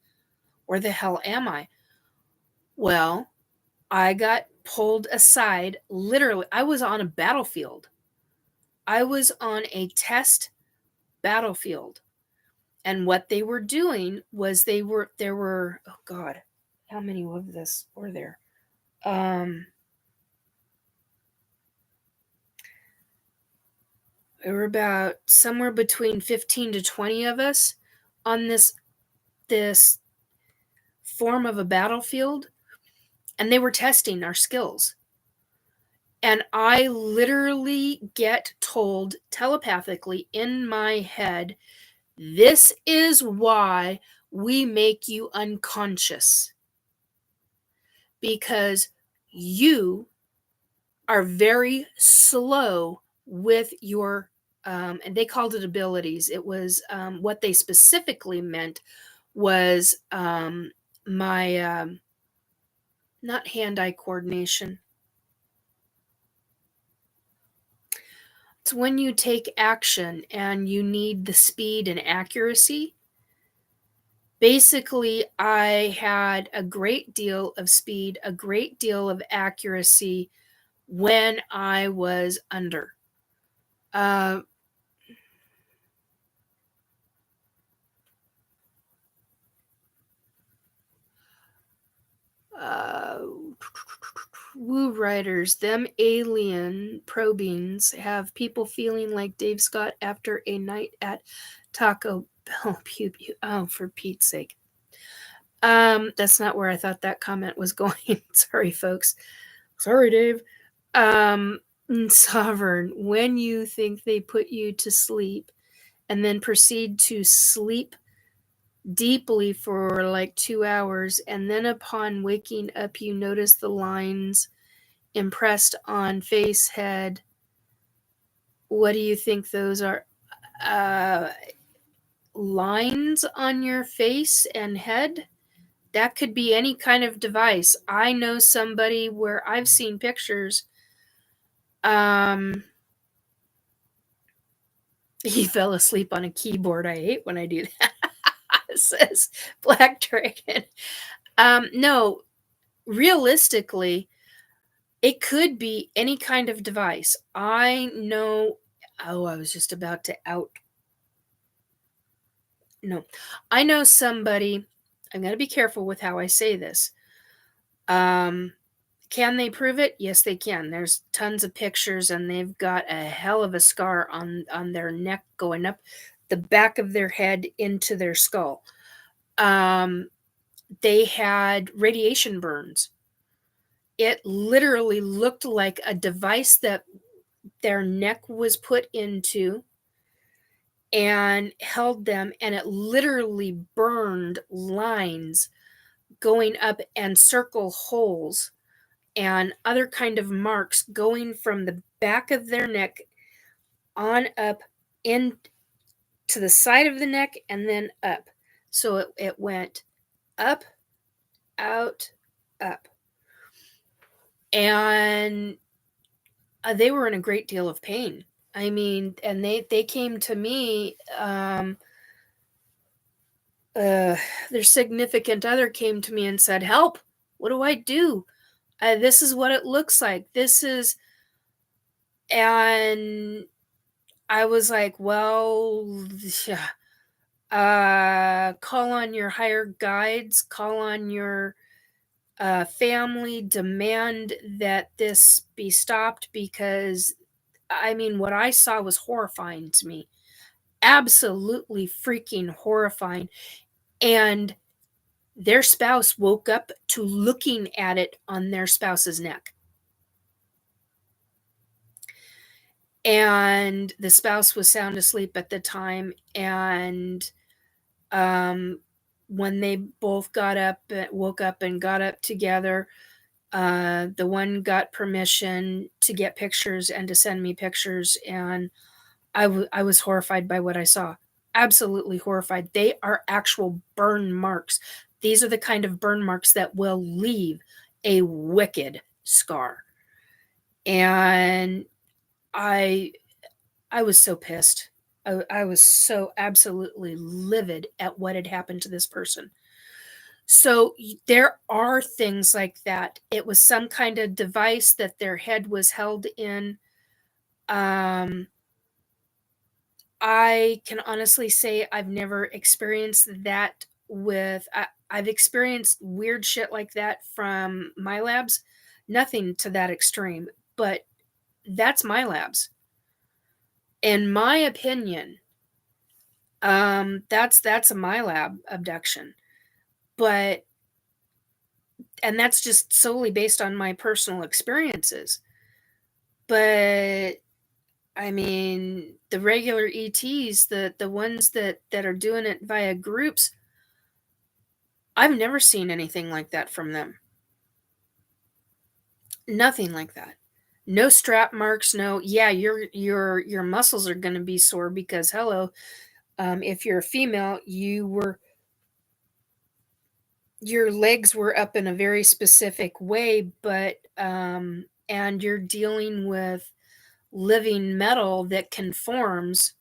where the hell am I? Well, I got pulled aside. Literally, I was on a battlefield. I was on a test battlefield. And what they were doing was there were, oh God, how many of this were there? There were about somewhere between 15 to 20 of us on this form of a battlefield, and they were testing our skills. And I literally get told telepathically in my head, this is why we make you unconscious. Because you are very slow with your, and they called it abilities. It was what they specifically meant was my, not hand-eye coordination. It's when you take action and you need the speed and accuracy. Basically, I had a great deal of speed, a great deal of accuracy when I was under. Woo Riders, them alien probings have people feeling like Dave Scott after a night at Taco Bell. Pew, pew. Oh, for Pete's sake. That's not where I thought that comment was going. Sorry, folks. Sorry, Dave. Sovereign, when you think they put you to sleep and then proceed to sleep deeply for like 2 hours, and then upon waking up, you notice the lines impressed on face, head. What do you think those are? Lines on your face and head? That could be any kind of device. I know somebody where I've seen pictures. He fell asleep on a keyboard. I hate when I do that. Says Black Dragon. No, realistically, it could be any kind of device. I know. Oh, I was just about to out. No, I know somebody. I'm going to be careful with how I say this. Can they prove it? Yes, they can. There's tons of pictures, and they've got a hell of a scar on their neck going up the back of their head into their skull. They had radiation burns. It literally looked like a device that their neck was put into and held them, and it literally burned lines going up and circle holes and other kind of marks going from the back of their neck on up in to the side of the neck and then up. So it went up, out, up. And they were in a great deal of pain. I mean, and they came to me, their significant other came to me and said, help, what do I do? This is what it looks like. This is, and I was like, well, call on your higher guides, call on your family, demand that this be stopped, because I mean, what I saw was horrifying to me. Absolutely freaking horrifying. And their spouse woke up to looking at it on their spouse's neck. And the spouse was sound asleep at the time. And when they both woke up and got up together, the one got permission to get pictures and to send me pictures. And I was horrified by what I saw. Absolutely horrified. They are actual burn marks. These are the kind of burn marks that will leave a wicked scar. And I was so pissed. I was so absolutely livid at what had happened to this person. So there are things like that. It was some kind of device that their head was held in. I can honestly say I've never experienced that I've experienced weird shit like that from MiLabs. Nothing to that extreme, but that's MiLabs. In my opinion, that's a MiLab abduction. And that's just solely based on my personal experiences. But I mean, the regular ETs, the ones that are doing it via groups, I've never seen anything like that from them. Nothing like that. No strap marks. No, yeah, your muscles are going to be sore because hello, if you're a female, your legs were up in a very specific way, but and you're dealing with living metal that conforms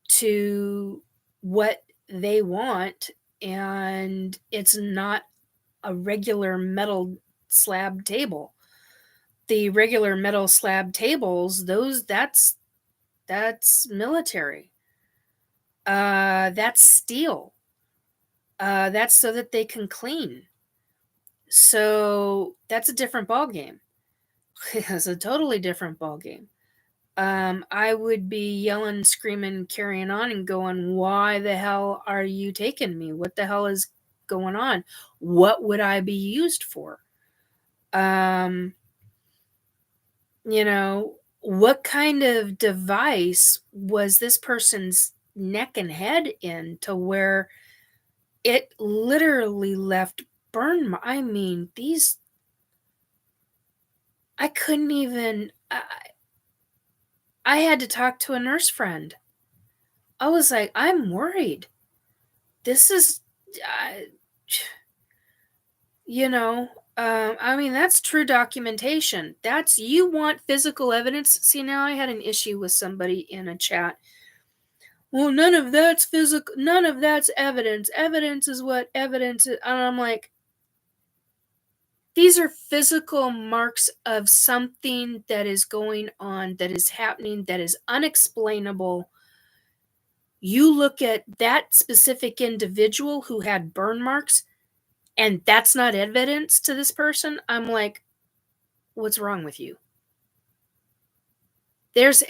to what they want, and it's not a regular metal slab table. The regular metal slab tables, that's military. That's steel. That's so that they can clean. So that's a different ball game. It's a totally different ball game. I would be yelling, screaming, carrying on, and going, "Why the hell are you taking me? What the hell is going on? What would I be used for? What kind of device was this person's neck and head in to where it literally left burn? I mean, I couldn't even. I had to talk to a nurse friend. I was like, I'm worried. This is, I mean, that's true documentation. You want physical evidence. See, now I had an issue with somebody in a chat. Well, none of that's physical. None of that's evidence. Evidence is what evidence is. And I'm like, these are physical marks of something that is going on, that is happening, that is unexplainable. You look at that specific individual who had burn marks, and that's not evidence to this person. I'm like, what's wrong with you? There's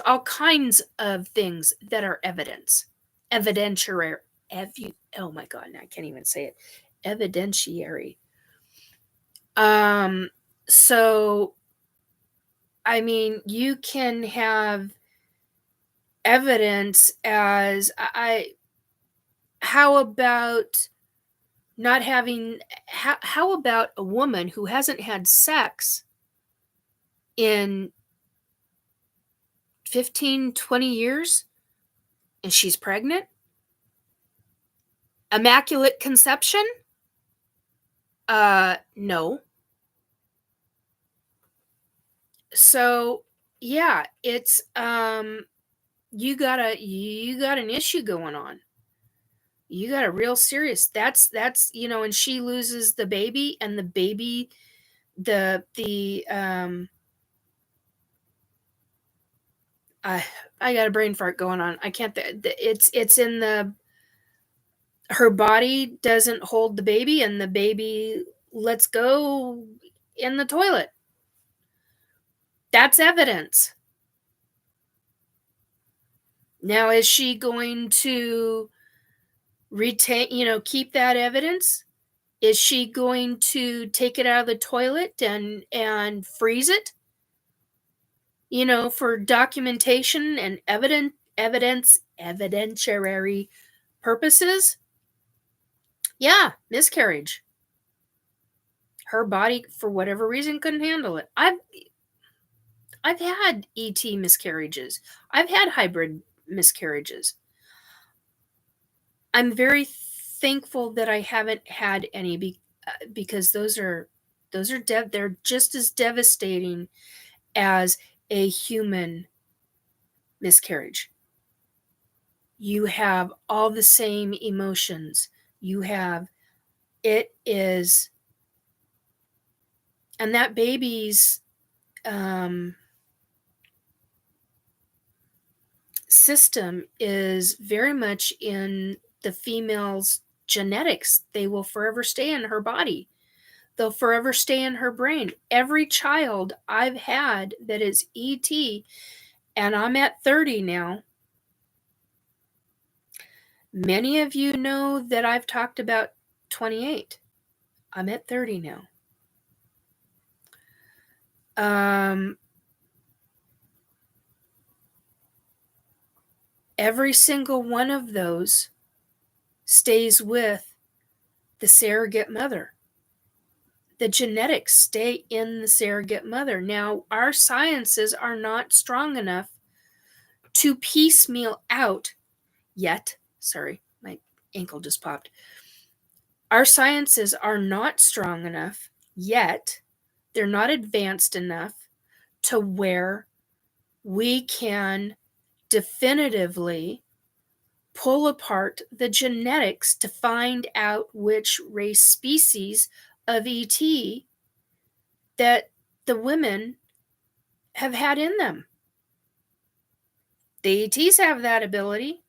all kinds of things that are evidence. Evidentiary. Oh my God, I can't even say it. Evidentiary. So, I mean, you can have evidence as how about not having, how about a woman who hasn't had sex in 15, 20 years and she's pregnant? Immaculate conception? No. So, yeah, it's you got an issue going on. You got a real serious. That's and she loses the baby, and the baby, the I got a brain fart going on. I can't. It's in her body doesn't hold the baby, and the baby lets go in the toilet. That's evidence. Now, is she going to retain, keep that evidence? Is she going to take it out of the toilet and freeze it? For documentation and evidentiary purposes? Yeah, miscarriage. Her body, for whatever reason, couldn't handle it. I've had ET miscarriages. I've had hybrid miscarriages. I'm very thankful that I haven't had any because they're just as devastating as a human miscarriage. You have all the same emotions. It is, and that baby's system is very much in the female's genetics. They will forever stay in her body. They'll forever stay in her brain. Every child I've had that is ET, and I'm at 30 now. Many of you know that I've talked about 28. I'm at 30 now. Every single one of those stays with the surrogate mother. The genetics stay in the surrogate mother. Now, our sciences are not strong enough to piecemeal out yet. Sorry, my ankle just popped. Our sciences are not strong enough yet. They're not advanced enough to where we can definitively pull apart the genetics to find out which race species of ET that the women have had in them. The ETs have that ability.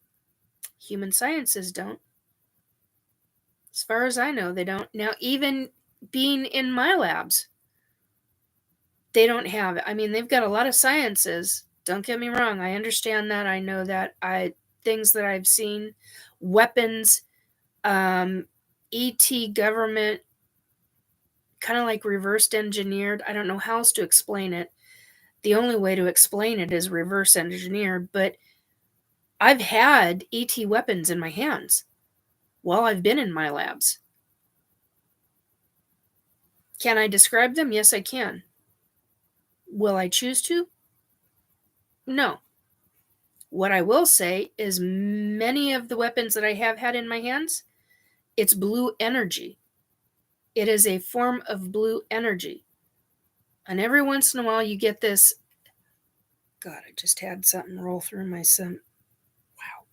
Human sciences don't. As far as I know, they don't. Now, even being in MiLabs, they don't have it. I mean, they've got a lot of sciences. Don't get me wrong. I understand that. I know that. Things that I've seen, weapons, ET government, kind of like reversed engineered. I don't know how else to explain it. The only way to explain it is reverse engineered, but I've had ET weapons in my hands while I've been in MiLabs. Can I describe them? Yes, I can. Will I choose to? No. What I will say is many of the weapons that I have had in my hands, it's blue energy. It is a form of blue energy. And every once in a while you get this, God, I just had something roll through my sim. Wow.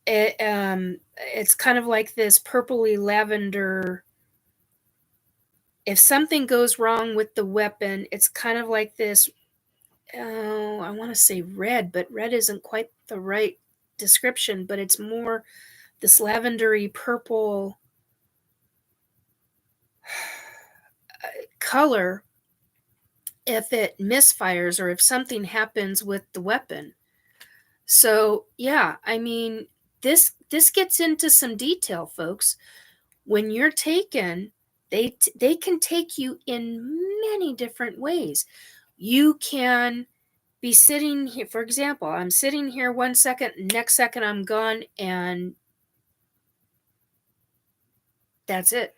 It's kind of like this purpley lavender. If something goes wrong with the weapon, it's kind of like this, I want to say red, but red isn't quite the right description, but it's more this lavendery purple color if it misfires or if something happens with the weapon. So, yeah, I mean, this gets into some detail, folks. When you're taken, they can take you in many different ways. You can be sitting here, for example, I'm sitting here 1 second, next second I'm gone, and that's it.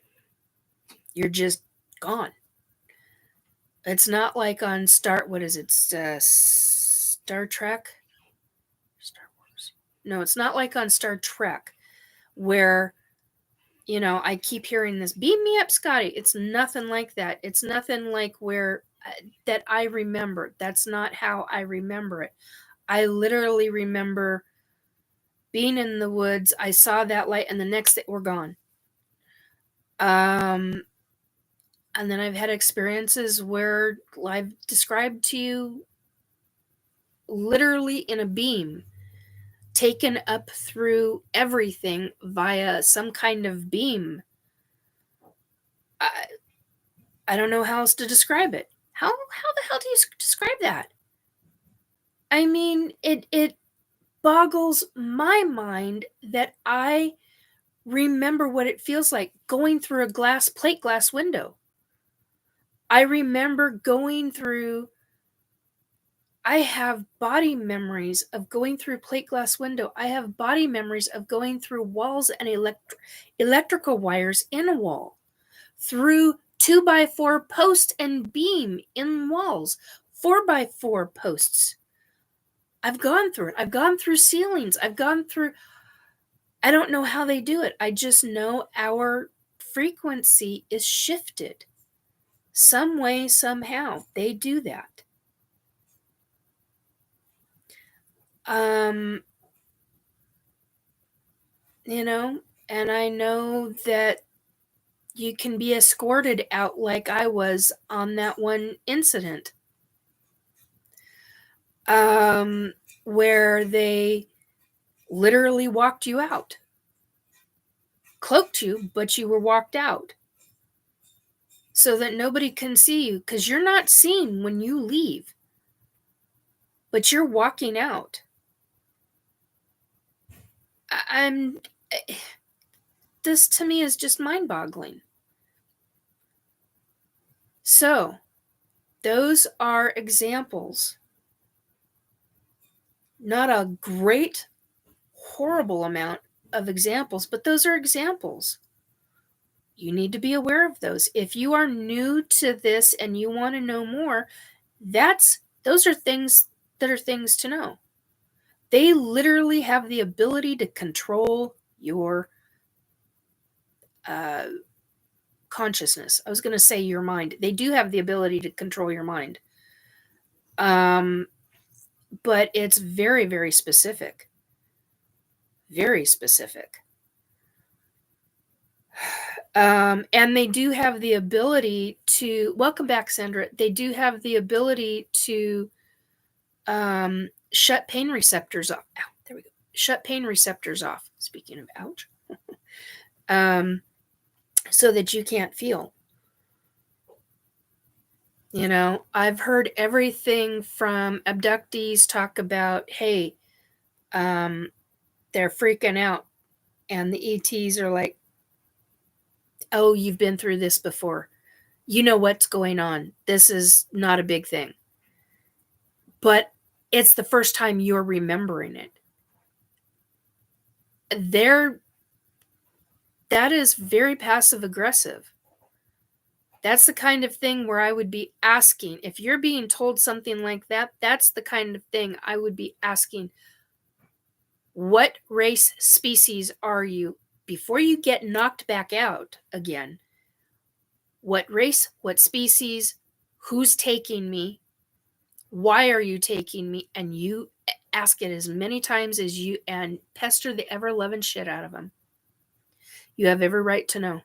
You're just gone. It's not like on Star Trek? Star Wars. No, it's not like on Star Trek where, I keep hearing this, beam me up, Scotty. It's nothing like that. It's nothing like where that I remember. That's not how I remember it. I literally remember being in the woods. I saw that light, and the next day we're gone. And then I've had experiences where I've described to you literally in a beam, taken up through everything via some kind of beam. I don't know how else to describe it. How the hell do you describe that? I mean, it boggles my mind that I remember what it feels like going through a plate glass window. I remember going through, I have body memories of going through plate glass window. I have body memories of going through walls and electrical wires in a wall, through 2x4 post and beam in walls, 4x4 posts. I've gone through it. I've gone through ceilings. I've gone through, I don't know how they do it. I just know our frequency is shifted. Some way, somehow, they do that. You know, and I know that you can be escorted out like I was on that one incident. Where they literally walked you out. Cloaked you, but you were walked out. So that nobody can see you, because you're not seen when you leave. But you're walking out. This to me is just mind-boggling. So, those are examples. Not a great, horrible amount of examples, but those are examples. You need to be aware of those. If you are new to this and you want to know more, those are things to know. They literally have the ability to control your consciousness. I was going to say your mind. They do have the ability to control your mind. But it's very, very specific. Very specific. And they do have the ability to, welcome back, Sandra. They do have the ability to shut pain receptors off. Ow, there we go. Shut pain receptors off. Speaking of ouch. So that you can't feel. You know, I've heard everything from abductees talk about, hey, they're freaking out. And the ETs are like, oh, you've been through this before. You know what's going on. This is not a big thing. But it's the first time you're remembering it. That is very passive aggressive. That's the kind of thing where I would be asking, if you're being told something like that, that's the kind of thing I would be asking, what race, species are you? Before you get knocked back out again, what race, what species, who's taking me, why are you taking me? And you ask it as many times as you, and pester the ever-loving shit out of them. You have every right to know.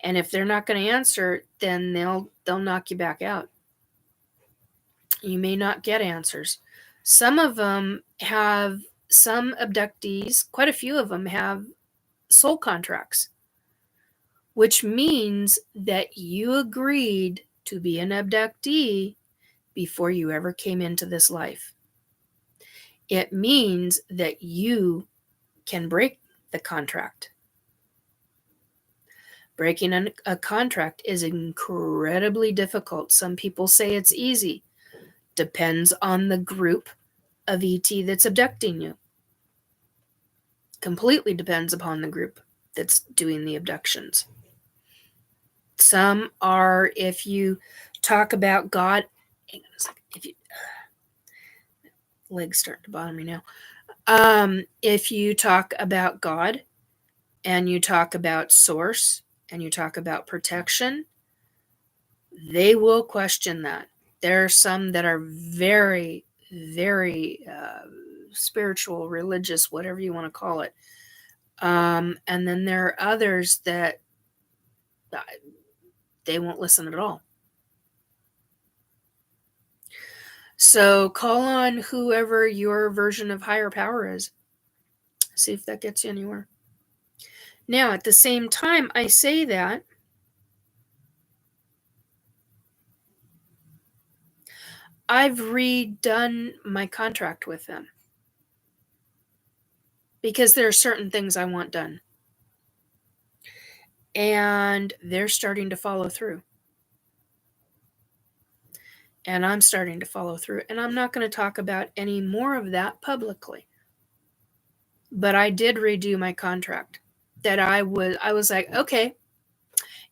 And if they're not going to answer, then they'll knock you back out. You may not get answers. Some abductees, quite a few of them have soul contracts, which means that you agreed to be an abductee before you ever came into this life. It means that you can break the contract. Breaking a contract is incredibly difficult. Some people say it's easy. Depends on the group of ET that's abducting you. Completely depends upon the group that's doing the abductions. Some are, if you talk about God, hang on a second, legs starting to bother me now. If you talk about God and you talk about source and you talk about protection, they will question that. There are some that are very, very spiritual, religious, whatever you want to call it. And then there are others that they won't listen at all. So call on whoever your version of higher power is. See if that gets you anywhere. Now, at the same time, I say that I've redone my contract with them because there are certain things I want done. And they're starting to follow through. And I'm starting to follow through. And I'm not going to talk about any more of that publicly. But I did redo my contract. That I was like, okay,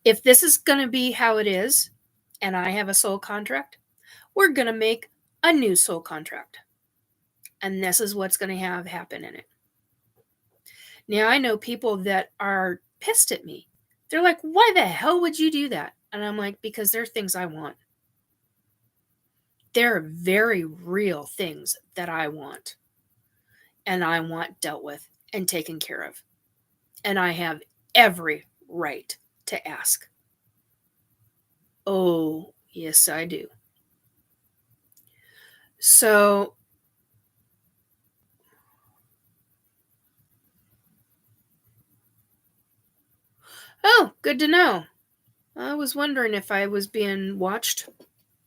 if this is going to be how it is, and I have a soul contract, we're going to make a new soul contract. And this is what's going to have happen in it. Now, I know people that are pissed at me. They're like, why the hell would you do that? And I'm like, because there are things I want. There are very real things that I want. And I want dealt with and taken care of. And I have every right to ask. Oh, yes, I do. So, oh, good to know. I was wondering if I was being watched.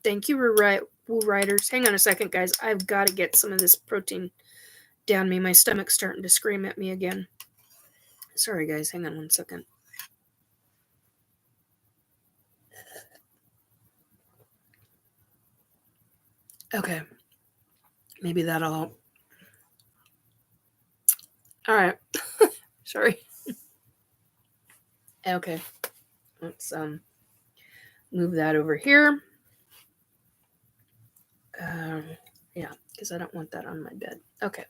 Thank you, Woo Riders. Hang on a second, guys. I've got to get some of this protein down me. My stomach's starting to scream at me again. Sorry, guys. Hang on one second. Okay. Maybe that'll help. All right. Sorry. Okay. Let's move that over here. Yeah, because I don't want that on my bed. Okay.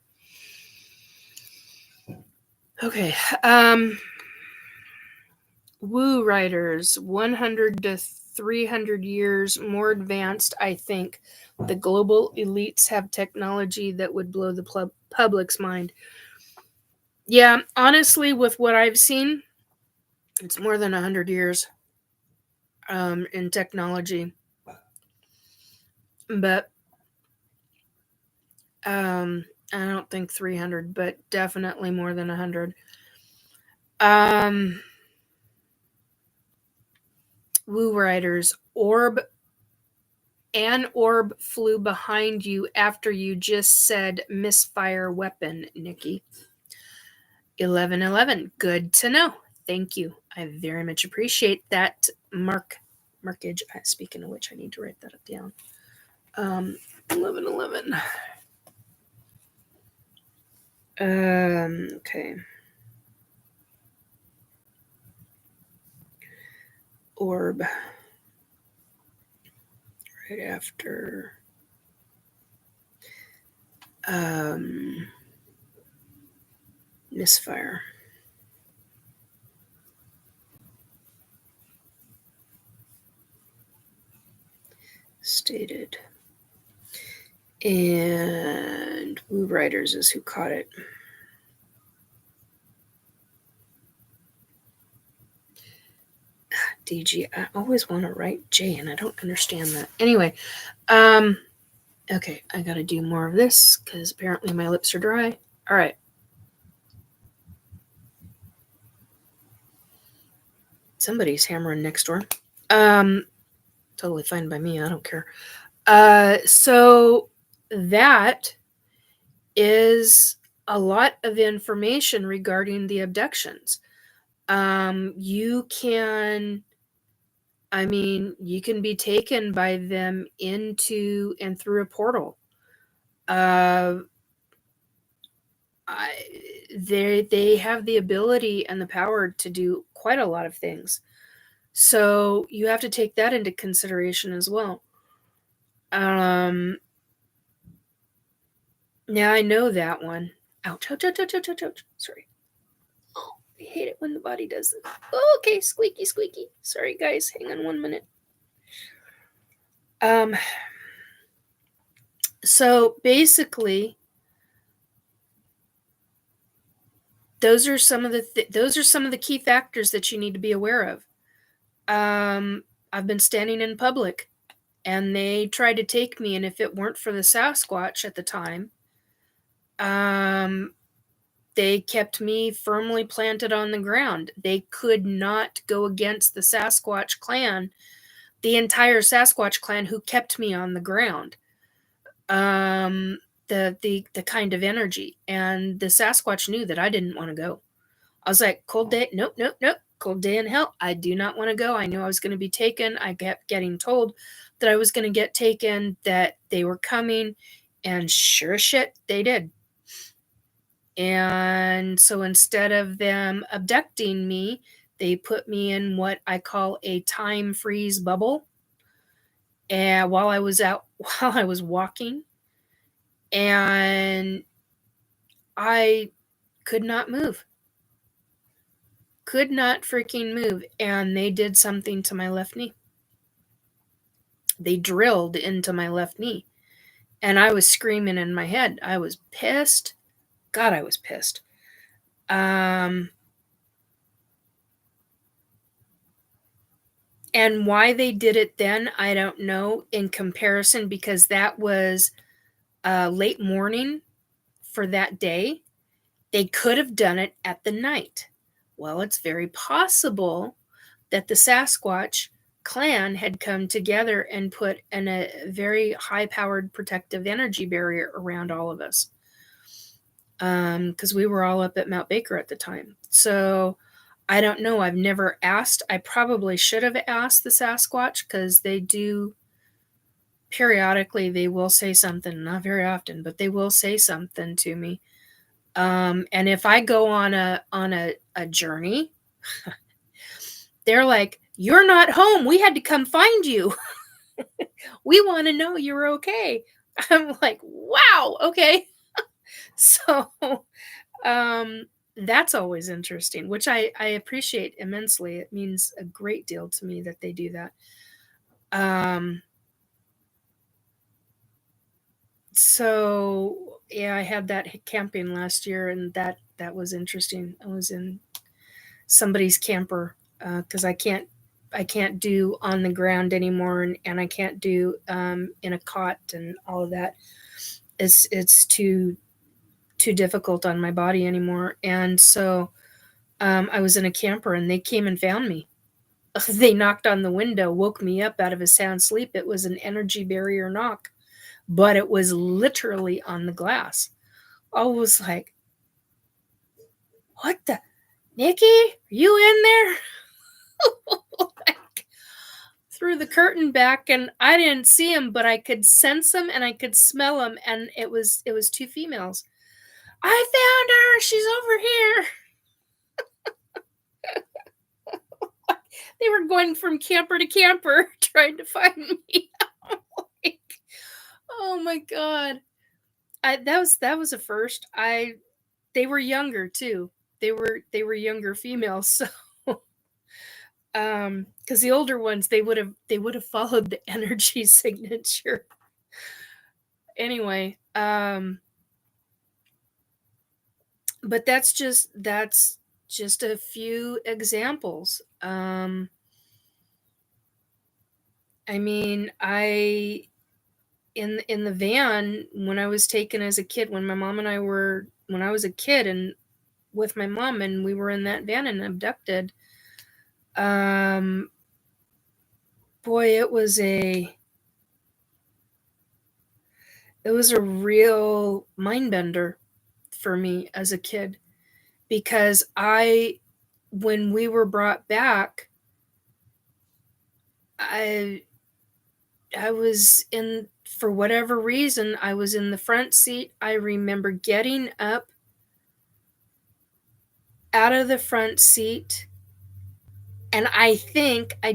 Okay. Woo Riders, 100 to 300 years more advanced, I think. The global elites have technology that would blow the public's mind. Yeah, honestly, with what I've seen, it's more than 100 years in technology. But I don't think 300, but definitely more than 100. Woo Riders, an orb flew behind you after you just said misfire weapon, Nikki. 1111, good to know. Thank you. I very much appreciate that markage. Speaking of which, I need to write that up down. 1111. Okay. Orb. Right after. Misfire. Stated. And Woo Riders is who caught it. DG. I always want to write J, and I don't understand that. Anyway, okay, I gotta do more of this because apparently my lips are dry. All right. Somebody's hammering next door. Totally fine by me. I don't care. So that is a lot of information regarding the abductions. You can be taken by them into and through a portal. They have the ability and the power to do quite a lot of things. So you have to take that into consideration as well. Now I know that one. Ouch, ouch, ouch, ouch, ouch, ouch, ouch. Sorry. Oh, I hate it when the body does this. Oh, okay, squeaky, squeaky. Sorry, guys. Hang on 1 minute. So basically, those are some of the key factors that you need to be aware of. I've been standing in public, and they tried to take me, and if it weren't for the Sasquatch at the time, they kept me firmly planted on the ground. They could not go against the Sasquatch clan, the entire Sasquatch clan, who kept me on the ground. the kind of energy. And the Sasquatch knew that I didn't want to go. I was like, cold day, nope, nope, nope, cold day in hell. I do not want to go. I knew I was going to be taken. I kept getting told that I was going to get taken, that they were coming, and sure as shit, they did. And so instead of them abducting me, they put me in what I call a time freeze bubble. And while I was walking, and I could not move. Could not freaking move. And they did something to my left knee. They drilled into my left knee. And I was screaming in my head. I was pissed. God, I was pissed. And why they did it then, I don't know, in comparison, because that was late morning for that day. They could have done it at the night. Well, it's very possible that the Sasquatch clan had come together and put in a very high-powered protective energy barrier around all of us. Because we were all up at Mount Baker at the time. So I don't know. I've never asked. I probably should have asked the Sasquatch, because they do periodically, they will say something, not very often, but they will say something to me. And if I go on a journey, they're like, "You're not home. We had to come find you. We want to know you're okay." I'm like, wow, okay. So that's always interesting, which I appreciate immensely. It means a great deal to me that they do that. So yeah, I had that camping last year, and that was interesting. I was in somebody's camper, because I can't do on the ground anymore, and I can't do in a cot and all of that. It's too difficult on my body anymore. And so I was in a camper, and they came and found me. They knocked on the window, woke me up out of a sound sleep. It was an energy barrier knock, but it was literally on the glass. I was like, "What the, Nikki? Are you in there?" Like, threw the curtain back, and I didn't see him, but I could sense him and I could smell him, and it was two females. "I found her. She's over here." They were going from camper to camper trying to find me. Like, oh my God. That was a first. They were younger too. They were younger females, so because the older ones, they would have followed the energy signature. Anyway, but that's just a few examples. I mean, in the van, when I was taken as a kid, when my mom and I were, when I was a kid and with my mom, and we were in that van and abducted, boy, it was a real mind bender for me as a kid, because when we were brought back, I was in, for whatever reason, I was in the front seat. I remember getting up out of the front seat, and I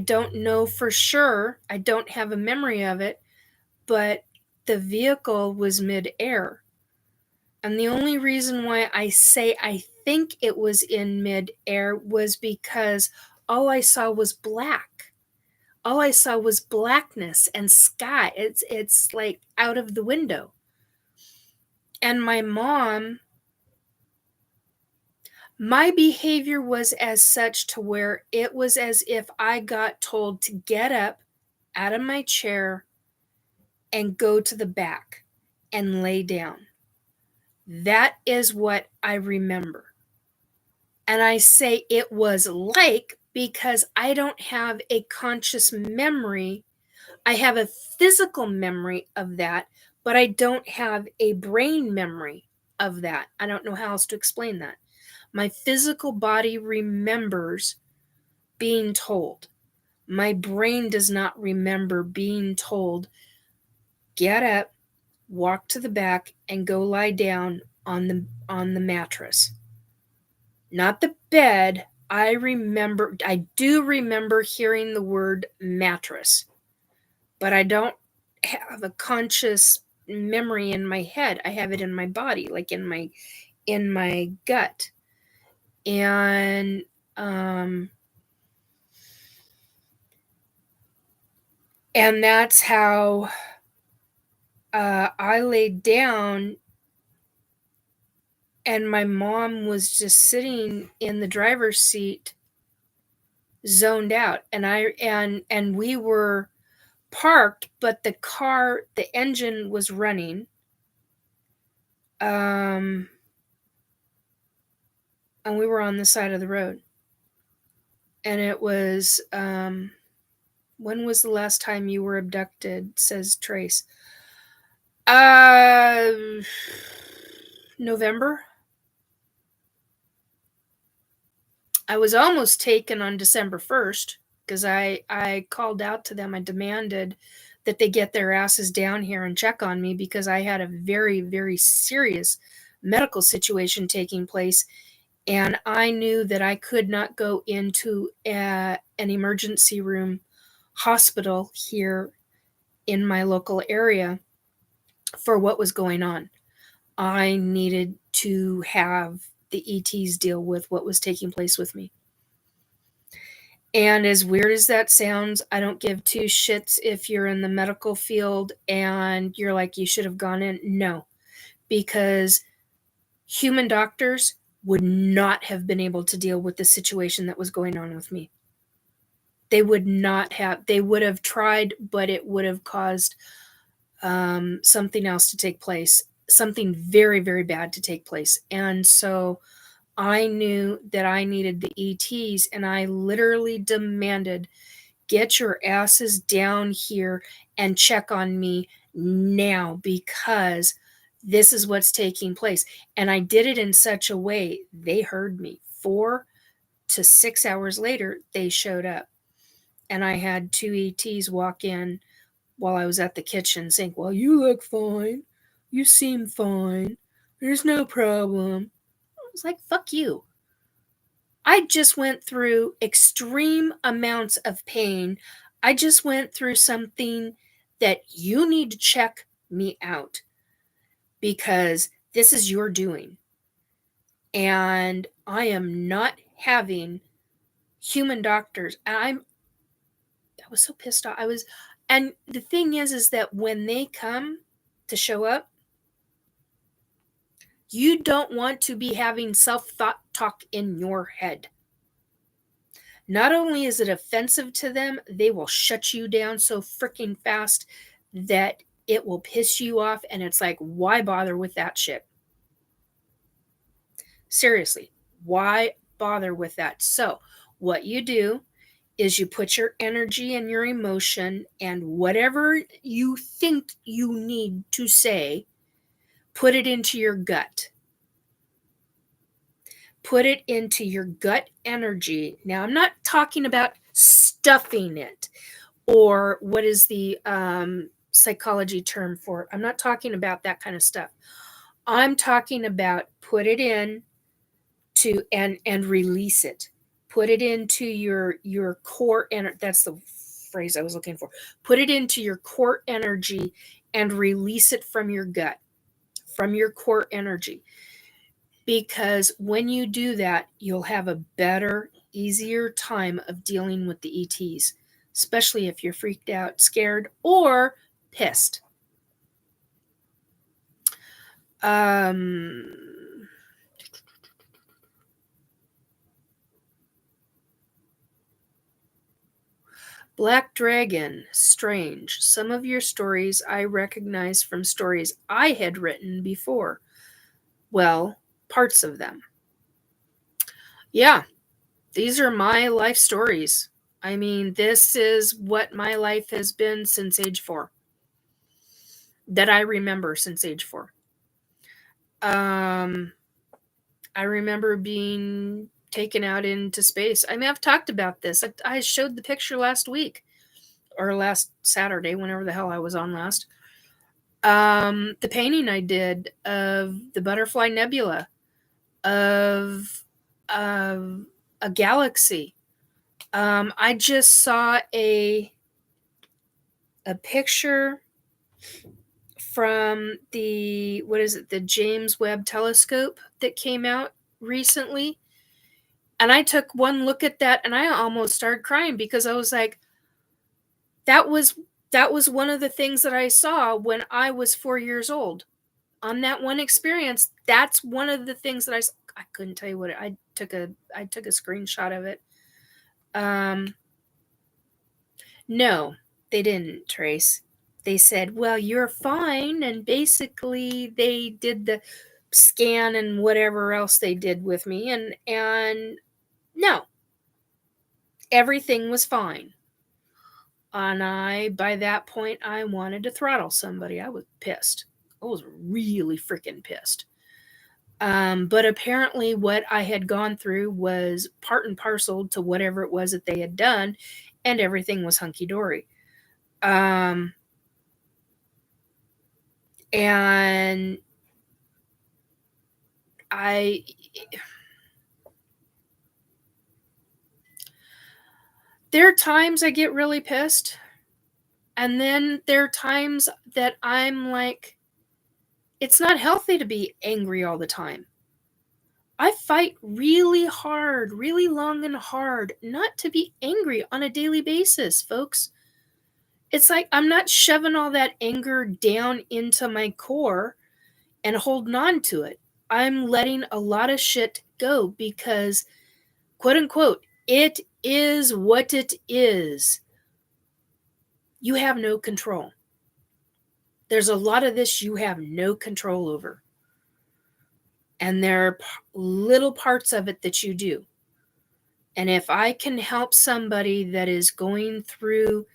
don't know for sure, I don't have a memory of it, but the vehicle was mid-air. And the only reason why I say I think it was in mid-air was because all I saw was black. All I saw was blackness and sky. It's like out of the window. And my behavior was as such to where it was as if I got told to get up out of my chair and go to the back and lay down. That is what I remember. And I say it was like, because I don't have a conscious memory. I have a physical memory of that, but I don't have a brain memory of that. I don't know how else to explain that. My physical body remembers being told. My brain does not remember being told, get up, walk to the back, and go lie down on the mattress. Not the bed. I do remember hearing the word mattress, but I don't have a conscious memory in my head. I have it in my body, like in my gut. And that's how I laid down, and my mom was just sitting in the driver's seat, zoned out, and we were parked, but the engine was running, and we were on the side of the road. And it was, when was the last time you were abducted, says Trace. November. I was almost taken on December 1st because I called out to them. I demanded that they get their asses down here and check on me because I had a very, very serious medical situation taking place. And I knew that I could not go into an emergency room hospital here in my local area for what was going on. I needed to have the ETs deal with what was taking place with me. And as weird as that sounds, I don't give two shits if you're in the medical field and you're like, you should have gone in. No, because human doctors would not have been able to deal with the situation that was going on with me. They would not have. They would have tried, but it would have caused something else to take place, something very, very bad to take place. And so I knew that I needed the ETs, and I literally demanded, get your asses down here and check on me now, because this is what's taking place. And I did it in such a way they heard me. 4 to 6 hours later, they showed up, and I had 2 ETs walk in while I was at the kitchen saying, well, you look fine. You seem fine. There's no problem. I was like, fuck you. I just went through extreme amounts of pain. I just went through something that you need to check me out because this is your doing. And I am not having human doctors. And I was so pissed off. And the thing is that when they come to show up, you don't want to be having self-thought talk in your head. Not only is it offensive to them, they will shut you down so freaking fast that it will piss you off, and it's like, why bother with that shit? Seriously, why bother with that? So what you do is you put your energy and your emotion and whatever you think you need to say, put it into your gut. Put it into your gut energy. Now, I'm not talking about stuffing it, or what is the psychology term for it. I'm not talking about that kind of stuff. I'm talking about put it in to and release it. Put it into your core energy. That's the phrase I was looking for. Put it into your core energy and release it from your gut, from your core energy. Because when you do that, you'll have a better, easier time of dealing with the ETs, especially if you're freaked out, scared, or pissed. Black Dragon, strange. Some of your stories I recognize from stories I had written before. Well, parts of them. Yeah, these are my life stories. I mean, this is what my life has been since age 4. that I remember since age 4. I remember being taken out into space. I mean, I've talked about this. I showed the picture last week or last Saturday, whenever the hell I was on last. The painting I did of the butterfly nebula, of a galaxy. I just saw a picture from the James Webb Telescope that came out recently. And I took one look at that and I almost started crying because I was like, that was one of the things that I saw when I was 4 years old. On that one experience, that's one of the things that I couldn't tell you what I took a screenshot of it. No, they didn't, Trace. They said, well, you're fine. And basically they did the scan and whatever else they did with me. And no, everything was fine. And by that point, I wanted to throttle somebody. I was pissed. I was really freaking pissed. But apparently what I had gone through was part and parcel to whatever it was that they had done, and everything was hunky-dory. And there are times I get really pissed, and then there are times that I'm like, it's not healthy to be angry all the time. I fight really hard, really long and hard, not to be angry on a daily basis, folks. It's like I'm not shoving all that anger down into my core and holding on to it. I'm letting a lot of shit go because, quote unquote, it is what it is. You have no control. There's a lot of this you have no control over. And there are little parts of it that you do. And if I can help somebody that is going through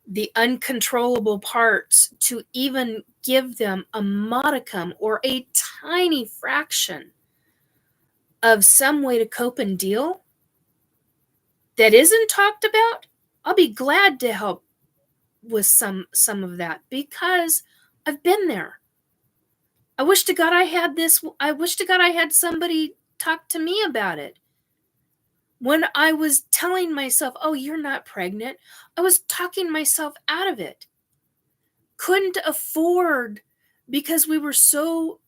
the uncontrollable parts to even give them a modicum or a tiny fraction of some way to cope and deal that isn't talked about, I'll be glad to help with some of that because I've been there. I wish to God I had this. I wish to God I had somebody talk to me about it. When I was telling myself, oh, you're not pregnant, I was talking myself out of it. Couldn't afford because we were so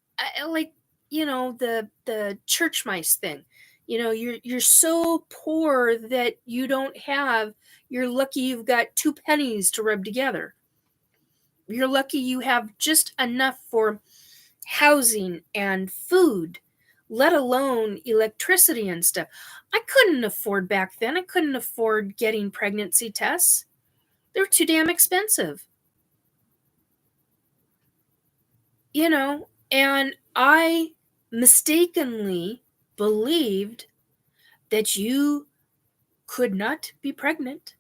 like, the church mice thing. You're so poor that you're lucky you've got 2 pennies to rub together. You're lucky you have just enough for housing and food, let alone electricity and stuff. I couldn't afford back then. I couldn't afford getting pregnancy tests. They were too damn expensive. And I mistakenly believed that you could not be pregnant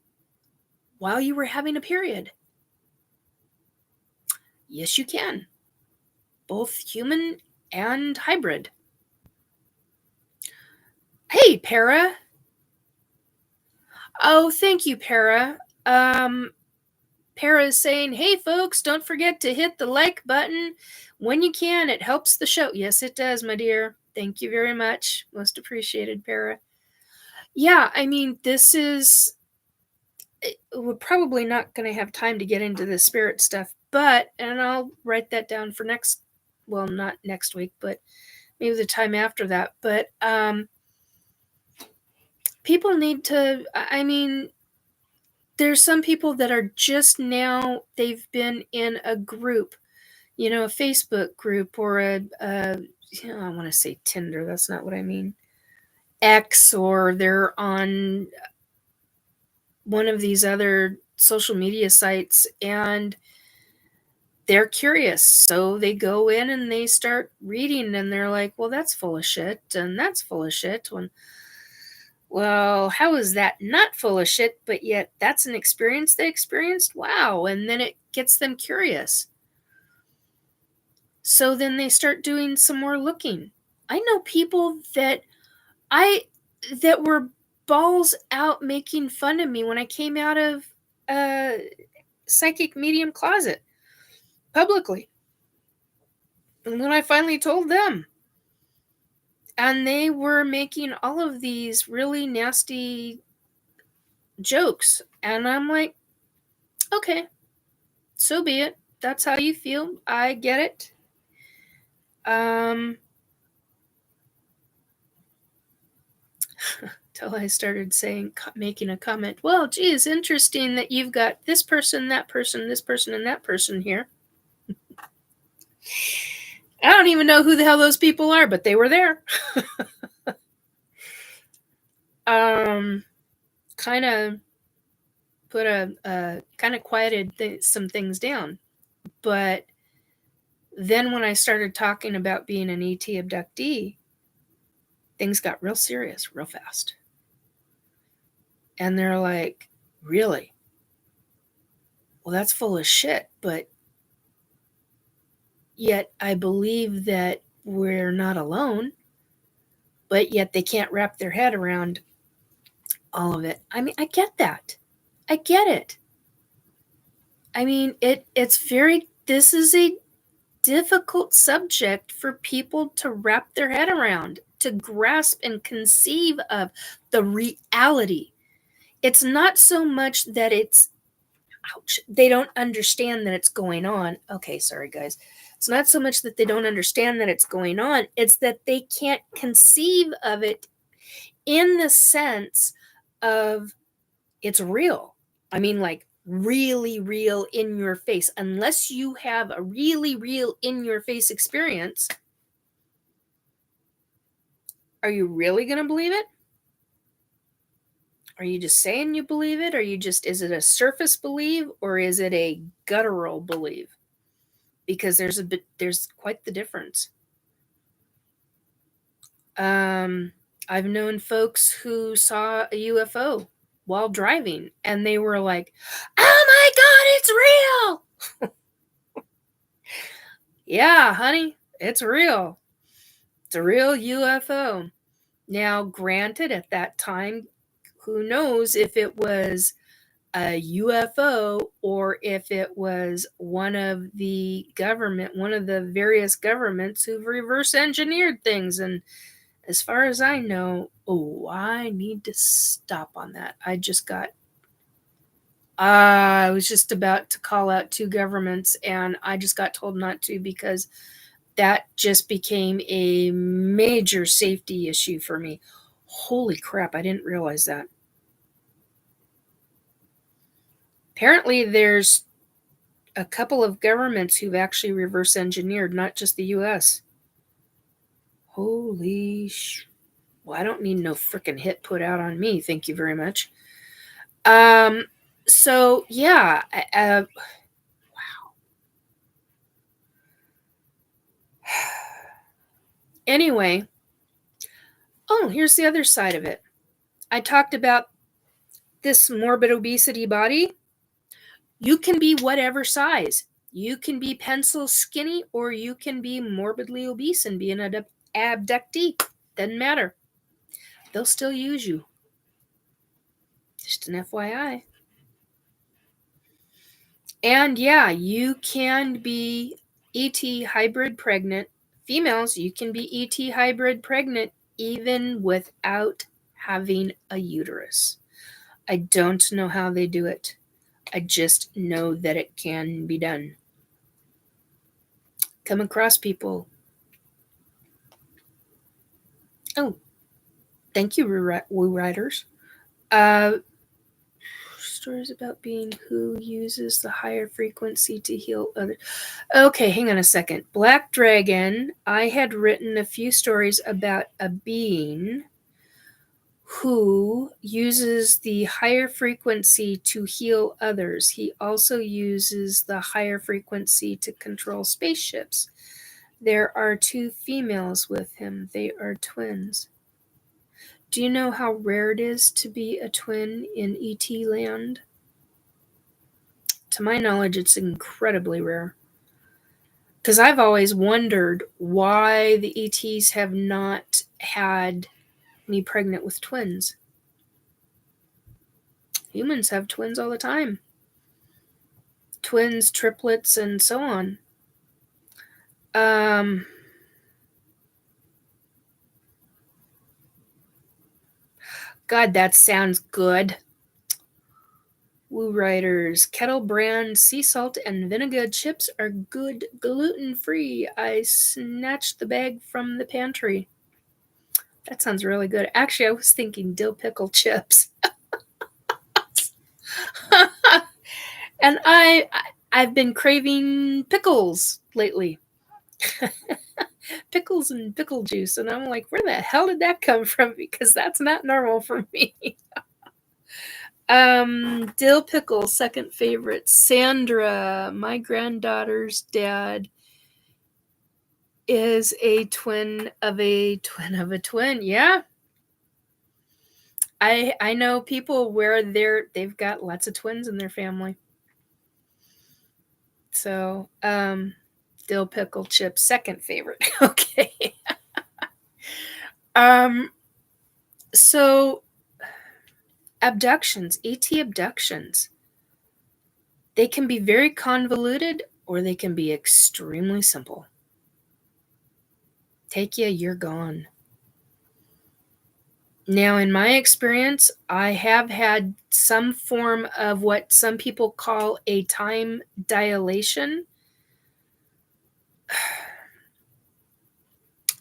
while you were having a period. Yes, you can. Both human and hybrid. Hey, Para. Oh, thank you, Para. Para is saying, hey, folks, don't forget to hit the like button when you can. It helps the show. Yes, it does, my dear. Thank you very much. Most appreciated, Para. Yeah, I mean, we're probably not going to have time to get into the spirit stuff, and I'll write that down for not next week, but maybe the time after that. But people need to, I mean, there's some people that are just now, they've been in a group, a Facebook group or I want to say Tinder. That's not what I mean. X, or they're on one of these other social media sites and they're curious. So they go in and they start reading and they're like, well, that's full of shit. And that's full of shit. Well, how is that not full of shit, but yet that's an experience they experienced? Wow. And then it gets them curious. So then they start doing some more looking. I know people that were balls out making fun of me when I came out of psychic medium closet publicly. And when I finally told them, and they were making all of these really nasty jokes, and I'm like, okay, so be it. That's how you feel. I get it. Till I started making a comment, well, gee, it's interesting that you've got this person, that person, this person, and that person here. I don't even know who the hell those people are, but they were there. Kind of put kind of quieted some things down. But then when I started talking about being an ET abductee, things got real serious real fast. And they're like, really? Well, that's full of shit, but yet I believe that we're not alone, but yet they can't wrap their head around all of it. I mean, I get that. I get it. I mean, this is a difficult subject for people to wrap their head around, to grasp and conceive of the reality. It's not so much that they don't understand that it's going on. Okay, sorry guys. It's not so much that they don't understand that it's going on, it's that they can't conceive of it in the sense of it's real. I mean, like really real in your face. Unless you have a really real in your face experience, are you really going to believe it? Are you just saying you believe it? Is it a surface belief, or is it a guttural belief? Because there's quite the difference. I've known folks who saw a UFO while driving, and they were like, oh my God, it's real. Yeah, honey, it's real. It's a real UFO. Now, granted, at that time, who knows if it was a UFO or if it was one of the various governments who've reverse engineered things. And as far as I know, I need to stop on that. I was just about to call out 2 governments, and I just got told not to because that just became a major safety issue for me. Holy crap, I didn't realize that. Apparently, there's a couple of governments who've actually reverse engineered, not just the U.S. Holy well, I don't need no freaking hit put out on me. Thank you very much. So yeah, wow. Anyway, here's the other side of it. I talked about this morbid obesity body. You can be whatever size. You can be pencil skinny, or you can be morbidly obese and be an abductee. Doesn't matter. They'll still use you. Just an FYI. And yeah, you can be ET hybrid pregnant. Females, you can be ET hybrid pregnant even without having a uterus. I don't know how they do it. I just know that it can be done. Come across people. Oh, thank you, Woo Riders. Stories about being who uses the higher frequency to heal others. Okay, hang on a second. Black Dragon, I had written a few stories about a being who uses the higher frequency to heal others. He also uses the higher frequency to control spaceships. There are 2 females with him. They are twins. Do you know how rare it is to be a twin in ET land? To my knowledge, it's incredibly rare. Because I've always wondered why the ETs have not had me pregnant with twins. Humans have twins all the time. Twins, triplets, and so on. God, that sounds good. Woo Riders, Kettle brand sea salt and vinegar chips are good gluten-free. I snatched the bag from the pantry. That sounds really good. Actually, I was thinking dill pickle chips. And I've been craving pickles lately. Pickles and pickle juice. And I'm like, where the hell did that come from? Because that's not normal for me. Dill pickle, second favorite. Sandra, my granddaughter's dad, is a twin of a twin of a twin. Yeah. I know people where they've got lots of twins in their family. So, dill pickle chips, second favorite. Okay. So abductions, ET abductions. They can be very convoluted or they can be extremely simple. Take you, you're gone. Now, in my experience, I have had some form of what some people call a time dilation.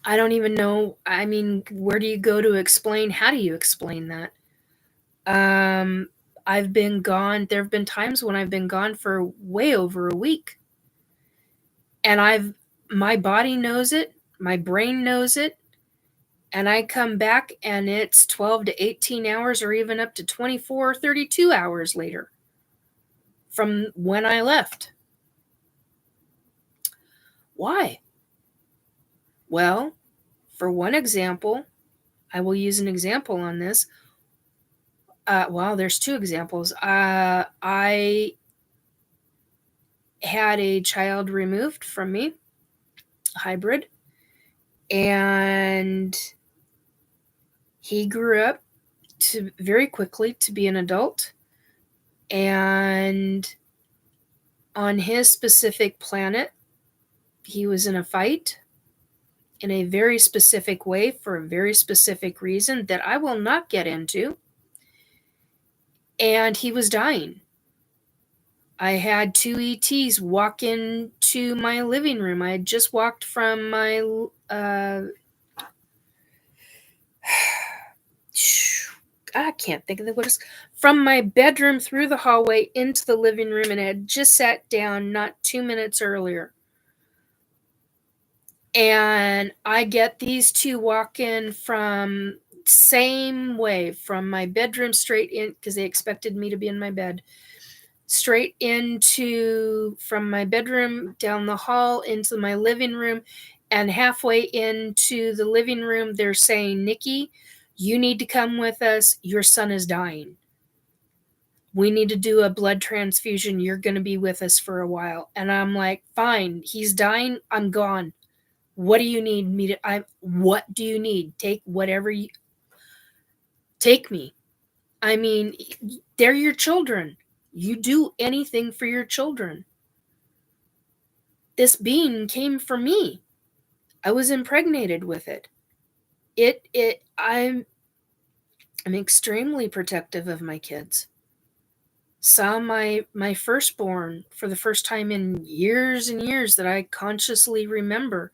I don't even know. I mean, where do you go to explain? How do you explain that? I've been gone. There have been times when I've been gone for way over a week. And my body knows it. My brain knows it. And I come back and it's 12 to 18 hours or even up to 24 or 32 hours later from when I left. Why? Well, for one example, I will use an example on this. Well, there's two examples. I had a child removed from me, hybrid, and he grew up very quickly to be an adult. And on his specific planet, he was in a fight in a very specific way for a very specific reason that I will not get into. And he was dying. I had two ETs walk into my living room. I had just walked from my I can't think of the words. From my bedroom through the hallway into the living room, and I had just sat down not 2 minutes earlier. And I get these two walk in from same way from my bedroom straight in, because they expected me to be in my bed, straight into from my bedroom down the hall into my living room. And halfway into the living room, they're saying, Nikki, you need to come with us. Your son is dying. We need to do a blood transfusion. You're going to be with us for a while. And I'm like, fine, he's dying. I'm gone. What do you need me to, what do you need? Take whatever you, take me. I mean, they're your children. You do anything for your children. This being came from me. I was impregnated with it. I'm extremely protective of my kids. Saw my firstborn for the first time in years and years that I consciously remember.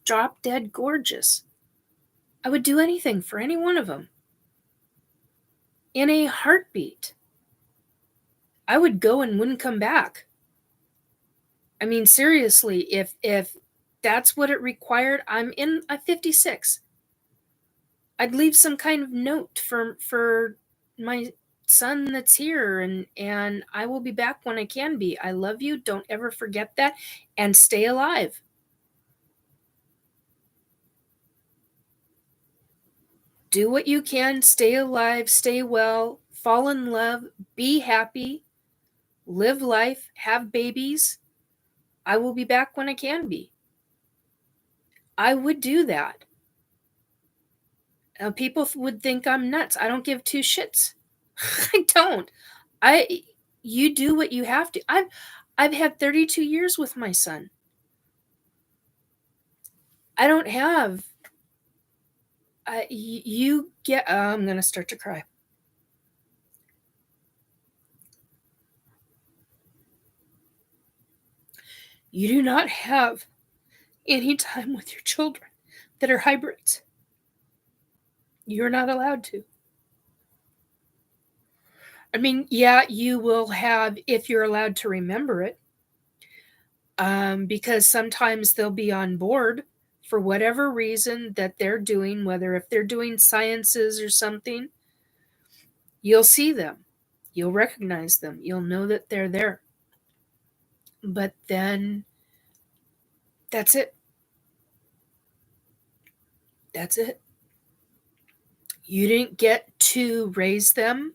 Drop dead gorgeous. I would do anything for any one of them. In a heartbeat. I would go and wouldn't come back. I mean, seriously, if that's what it required, I'm 56. I'd leave some kind of note for my son that's here, and I will be back when I can be. I love you. Don't ever forget that, and stay alive. Do what you can, stay alive, stay well, fall in love, be happy, live life, have babies, I will be back when I can be. I would do that. People would think I'm nuts. I don't give two shits. I don't. You do what you have to. I've had 32 years with my son. I don't have. You get. I'm gonna start to cry. You do not have any time with your children that are hybrids. You're not allowed to. I mean, yeah, you will have if you're allowed to remember it. Because sometimes they'll be on board for whatever reason that they're doing, whether if they're doing sciences or something, you'll see them. You'll recognize them. You'll know that they're there. But then that's it. That's it. You didn't get to raise them.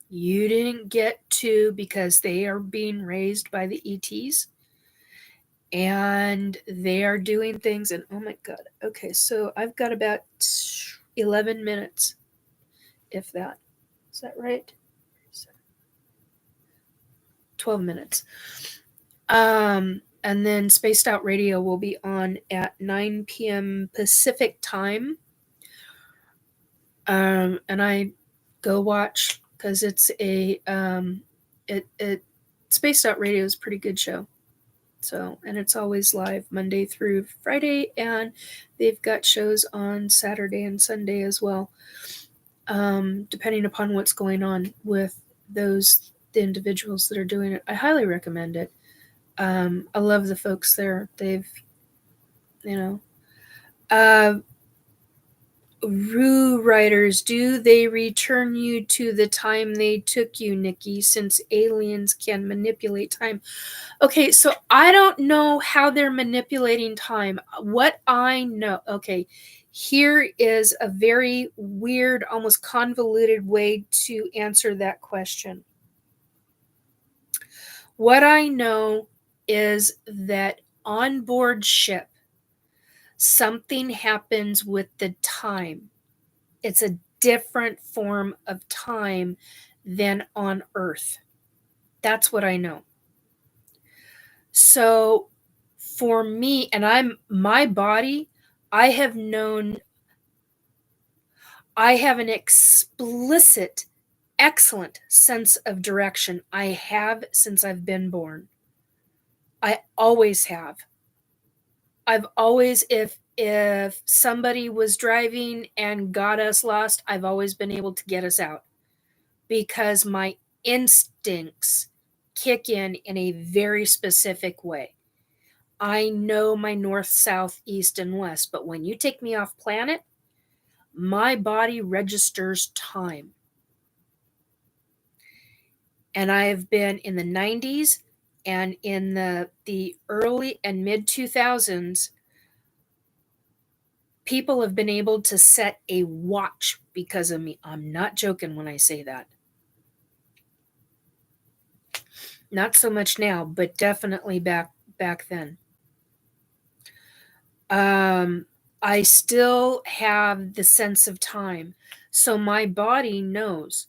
You didn't get to, because they are being raised by the ETs. And they are doing things. And oh my God. Okay, so I've got about 11 minutes, if that. Is that right? 12 minutes. And then Spaced Out Radio will be on at 9 p.m. Pacific time. And I go watch because it's a Spaced Out Radio is a pretty good show. So, and it's always live Monday through Friday, and they've got shows on Saturday and Sunday as well, depending upon what's going on with the individuals that are doing it. I highly recommend it. I love the folks there. They've, Rue writers, do they return you to the time they took you, Nikki, since aliens can manipulate time? Okay, so I don't know how they're manipulating time. What I know, okay, here is a very weird, almost convoluted way to answer that question. What I know is that on board ship, something happens with the time. It's a different form of time than on Earth. That's what I know. So for me, and my body, I have an explicit, excellent sense of direction. I have since I've been born. I always have. I've always, if somebody was driving and got us lost, I've always been able to get us out because my instincts kick in a very specific way. I know my north, south, east, and west, but when you take me off planet, my body registers time. And I have been in the 90s and in the early and mid 2000s, people have been able to set a watch because of me. I'm not joking when I say that. Not so much now, but definitely back then. I still have the sense of time. So my body knows.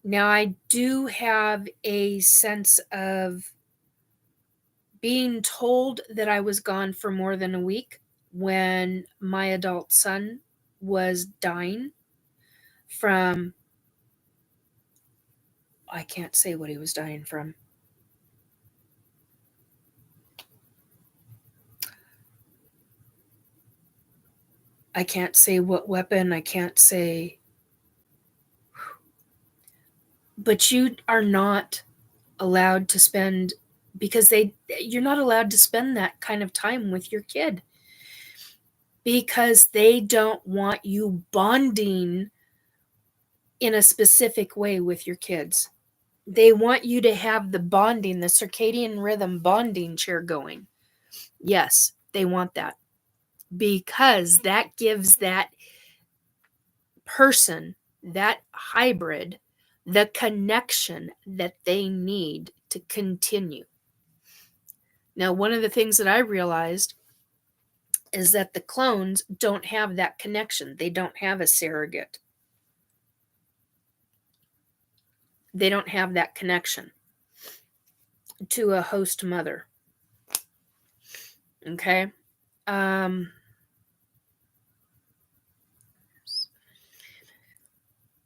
Now I do have a sense of being told that I was gone for more than a week when my adult son was dying from, I can't say what he was dying from. I can't say what weapon, I can't say. But you are not allowed to spend, because you're not allowed to spend that kind of time with your kid because they don't want you bonding in a specific way with your kids. They want you to have the bonding, the circadian rhythm bonding chair going. Yes, they want that because that gives that person, that hybrid, the connection that they need to continue. Now, one of the things that I realized is that the clones don't have that connection. They don't have a surrogate. They don't have that connection to a host mother. Okay?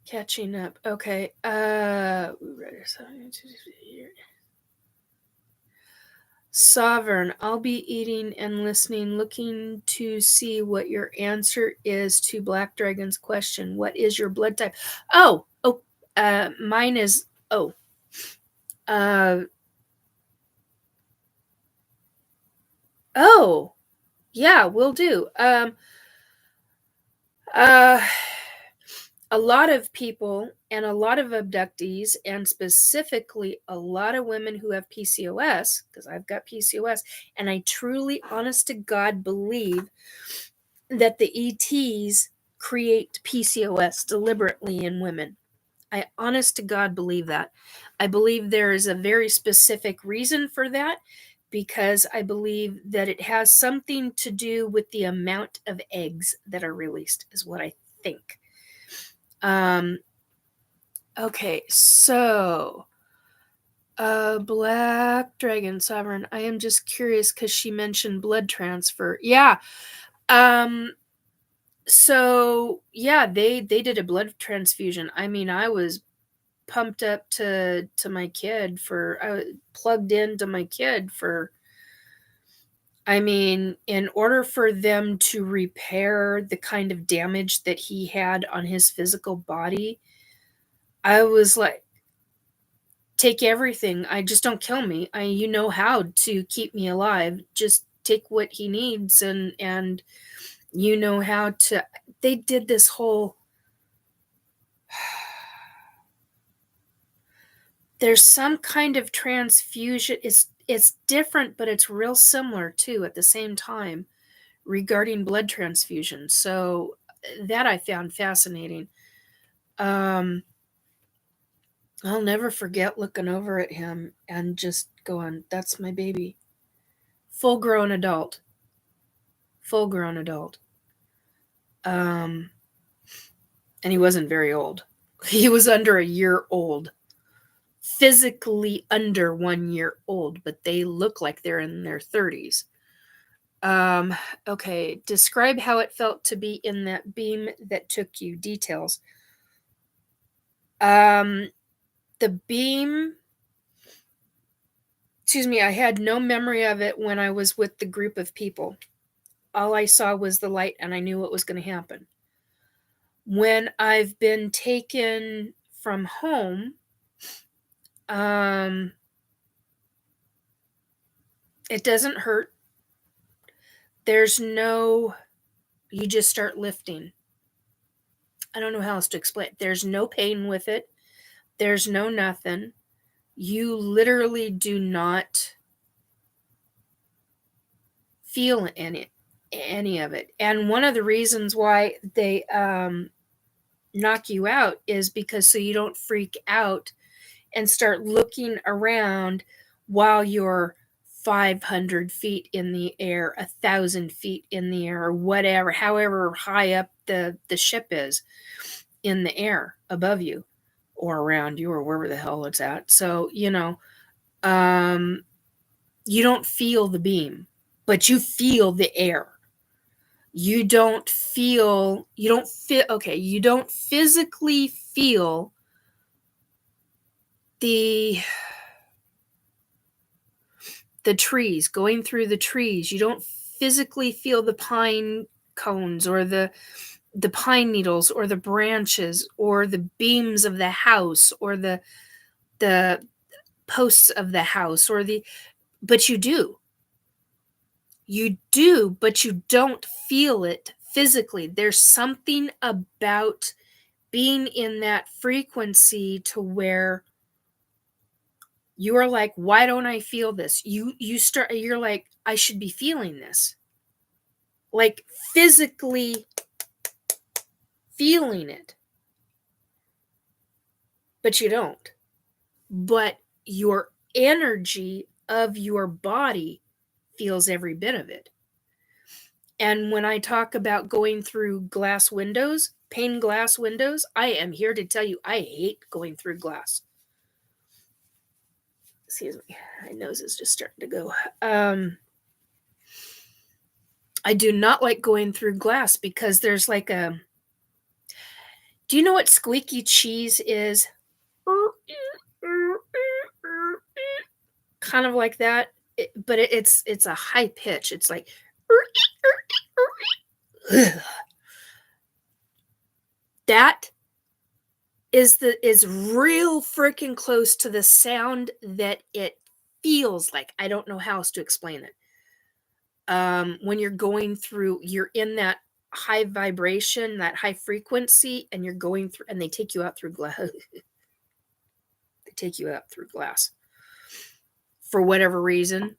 Catching up. Okay. Sovereign, I'll be eating and listening, looking to see what your answer is to Black Dragon's question. What is your blood type? Mine is O. Yeah, will do. A lot of people and a lot of abductees, and specifically a lot of women who have PCOS, because I've got PCOS, and I truly, honest to God, believe that the ETs create PCOS deliberately in women. I honest to God believe that. I believe there is a very specific reason for that, because I believe that it has something to do with the amount of eggs that are released, is what I think. Okay, so Black Dragon Sovereign, I am just curious because she mentioned blood transfer. Yeah. So yeah, they did a blood transfusion. I mean, I was pumped up to my kid I was plugged into my kid for, I mean, in order for them to repair the kind of damage that he had on his physical body, I was like, take everything. I just don't kill me. You know how to keep me alive. Just take what he needs, and you know how to. They did this whole. There's some kind of transfusion. It's different, but it's real similar too at the same time regarding blood transfusion. So that I found fascinating. I'll never forget looking over at him and just going, that's my baby. Full grown adult. And he wasn't very old. He was under a year old. Physically under 1 year old, but they look like they're in their 30s. Okay. Describe how it felt to be in that beam that took you. Details. The beam, I had no memory of it when I was with the group of people. All I saw was the light, and I knew what was going to happen. When I've been taken from home, it doesn't hurt. There's no, you just start lifting. I don't know how else to explain it. There's no pain with it. There's no nothing. You literally do not feel any of it. And one of the reasons why they knock you out is because so you don't freak out and start looking around while you're 500 feet in the air, 1,000 feet in the air, or whatever, however high up the ship is in the air above you or around you or wherever the hell it's at. So, you don't feel the beam, but you feel the air. You don't physically feel the trees, going through the trees. You don't physically feel the pine cones or the pine needles or the branches or the beams of the house or the posts of the house but you do. You do, but you don't feel it physically. There's something about being in that frequency to where you are like, why don't I feel this? You're like, I should be feeling this. Like physically feeling it. But you don't. But you're energy of your body feels every bit of it. And when I talk about going through glass windows, pane glass windows, I am here to tell you I hate going through glass. Excuse me, my nose is just starting to go. I do not like going through glass because there's like a... Do you know what squeaky cheese is? Kind of like that, but it's a high pitch. It's like... That is real freaking close to the sound that it feels like. I don't know how else to explain it. When you're going through, you're in that high vibration, that high frequency, and you're going through, and they take you out through glass. They take you out through glass for whatever reason.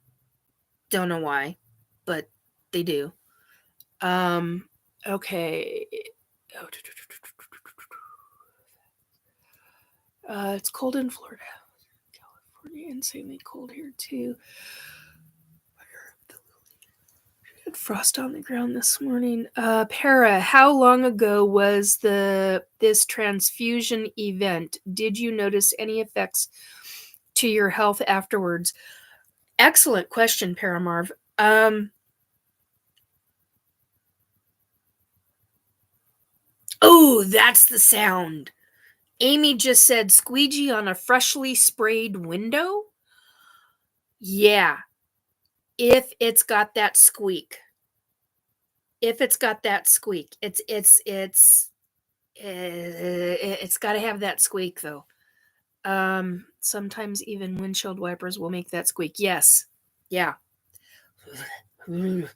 Don't know why, but they do. Okay. It's cold in Florida. California, insanely cold here too. Had frost on the ground this morning. Para, how long ago was this transfusion event? Did you notice any effects to your health afterwards? Excellent question, Paramarv. Oh, that's the sound. Amy just said squeegee on a freshly sprayed window. Yeah. If it's got that squeak. It's got to have that squeak though. Sometimes even windshield wipers will make that squeak. Yes. Yeah. Yeah.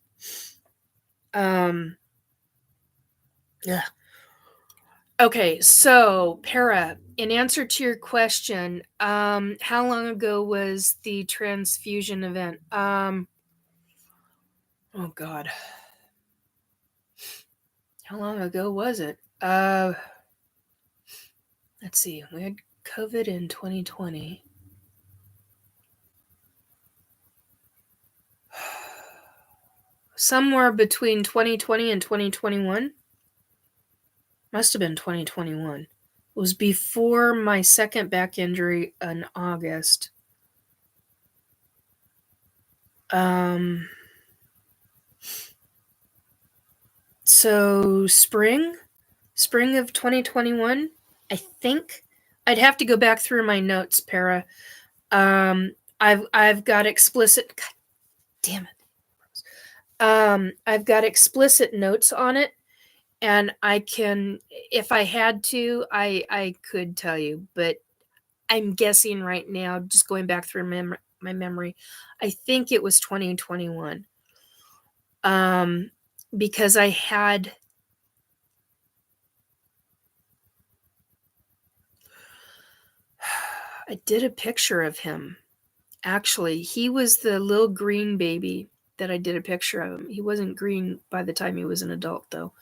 Okay, so Para, in answer to your question, how long ago was the transfusion event? Oh God. How long ago was it? Let's see. We had COVID in 2020. Somewhere between 2020 and 2021. Must have been 2021. It was before my second back injury in August. So spring of 2021, I think. I'd have to go back through my notes, Para. I've got explicit... God damn it. I've got explicit notes on it, and I can, if I had to, I could tell you, but I'm guessing right now, just going back through my memory, I think it was 2021. Because I did a picture of him. Actually, he was the little green baby that I did a picture of him. He wasn't green by the time he was an adult, though.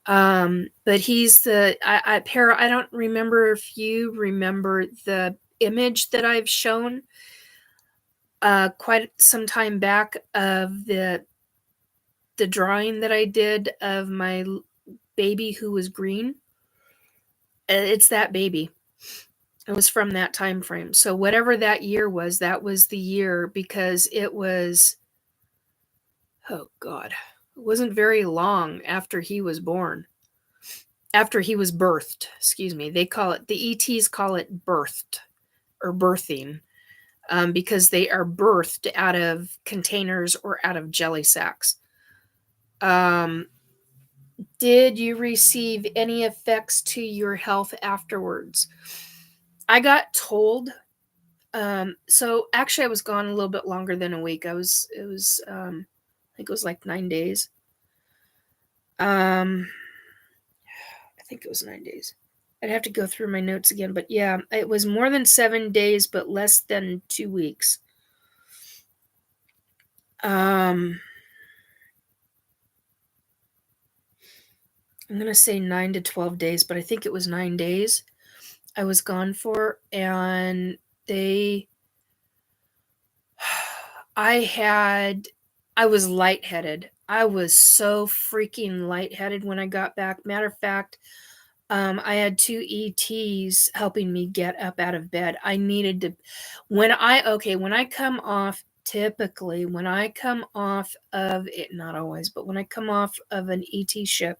But he's the... Para, I don't remember if you remember the image that I've shown quite some time back of the drawing that I did of my baby who was green. It's that baby. It was from that time frame. So whatever that year was, that was the year, because it was... Oh, God. It wasn't very long after he was born. After he was birthed, excuse me. They call it... The ETs call it birthed or birthing, because they are birthed out of containers or out of jelly sacks. Did you receive any effects to your health afterwards? I got told... so actually I was gone a little bit longer than a week. I think it was like 9 days. I think it was 9 days. I'd have to go through my notes again, but yeah, it was more than 7 days, but less than 2 weeks. I'm going to say 9 to 12 days, but I think it was 9 days I was gone for, and they I was lightheaded. I was so freaking lightheaded when I got back. Matter of fact, I had 2 ETs helping me get up out of bed. I needed to, when I come off, typically, when I come off of it, not always, but when I come off of an ET ship,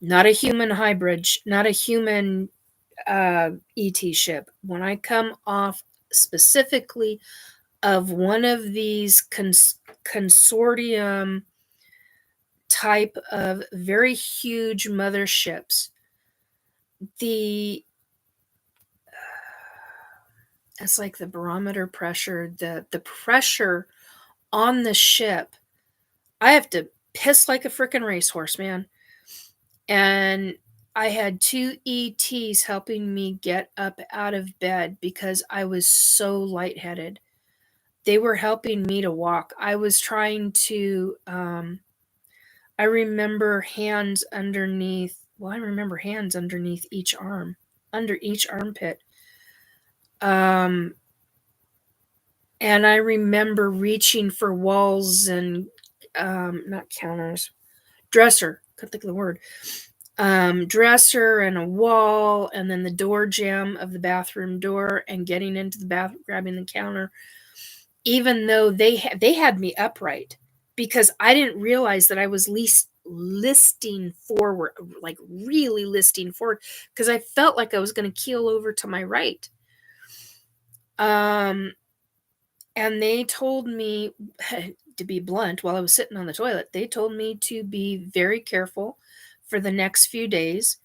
not a human hybrid, not a human ET ship, when I come off specifically of one of these consortium type of very huge motherships, it's like the barometer pressure, the pressure on the ship. I have to piss like a freaking racehorse, man. And I had 2 ETs helping me get up out of bed because I was so lightheaded. They were helping me to walk. I was trying to, I remember hands underneath each arm, under each armpit. And I remember reaching for walls and, not counters, dresser, couldn't think of the word, dresser and a wall, and then the door jamb of the bathroom door, and getting into the bathroom, grabbing the counter, even though they had me upright, because I didn't realize that I was listing forward, like really listing forward, because I felt like I was going to keel over to my right. And they told me, to be blunt, while I was sitting on the toilet, they told me to be very careful for the next few days,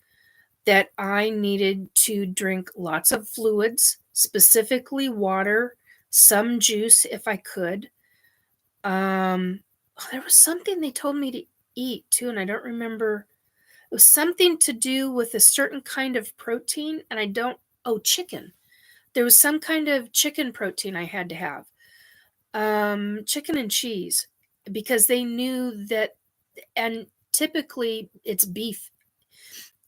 that I needed to drink lots of fluids, specifically water, some juice if I could. There was something they told me to eat too, and I don't remember. It was something to do with a certain kind of protein, and chicken. There was some kind of chicken protein I had to have. Chicken and cheese, because they knew that, and typically it's beef.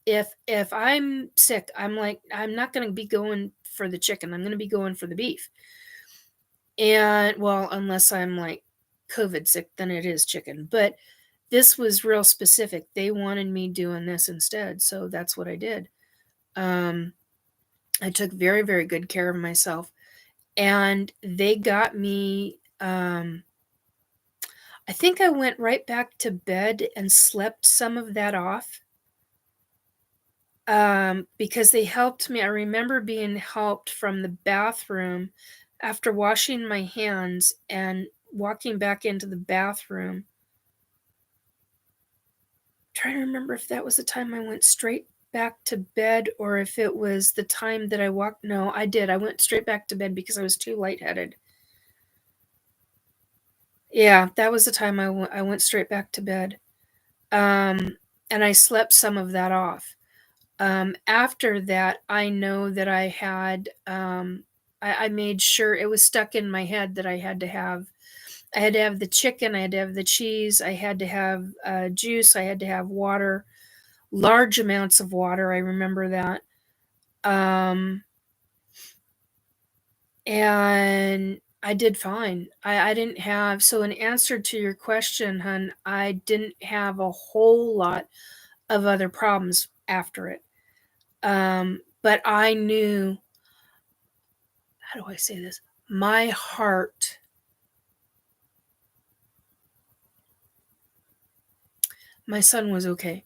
If I'm sick, I'm not going to be going for the chicken. I'm going to be going for the beef. And, well, unless I'm like COVID sick, then it is chicken. But this was real specific. They wanted me doing this instead, so that's what I did. I took very, very good care of myself. And they got me, I think I went right back to bed and slept some of that off. Because they helped me. I remember being helped from the bathroom after washing my hands and walking back into the bathroom. I'm trying to remember if that was the time I went straight back to bed, or if it was the time that I walked. No, I did. I went straight back to bed because I was too lightheaded. Yeah, that was the time I went straight back to bed. And I slept some of that off. After that, I know that I had, I made sure it was stuck in my head that I had to have the chicken, I had to have the cheese, I had to have juice, I had to have water, large amounts of water. I remember that. And I did fine. I didn't have, so in answer to your question, hun, I didn't have a whole lot of other problems after it. But I knew, how do I say this? My heart, my son was okay.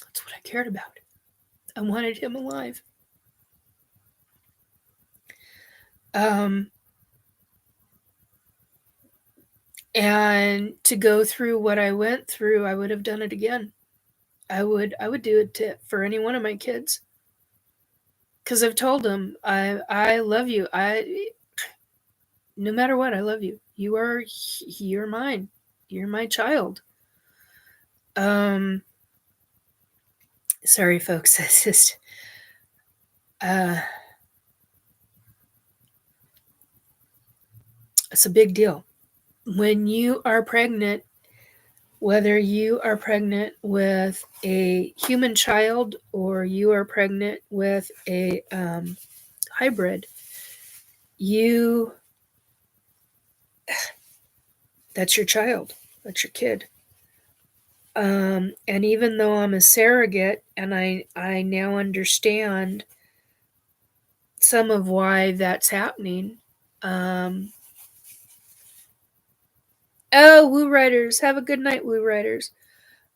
That's what I cared about. I wanted him alive. And to go through what I went through, I would have done it again. I would do it for any one of my kids. Because I've told them, I love you. No matter what, I love you. You're mine. You're my child. Sorry, folks. It's just, it's a big deal. When you are pregnant, whether you are pregnant with a human child or you are pregnant with a hybrid, that's your child. That's your kid. And even though I'm a surrogate and I now understand some of why that's happening. Oh, Woo Riders, have a good night, Woo Riders.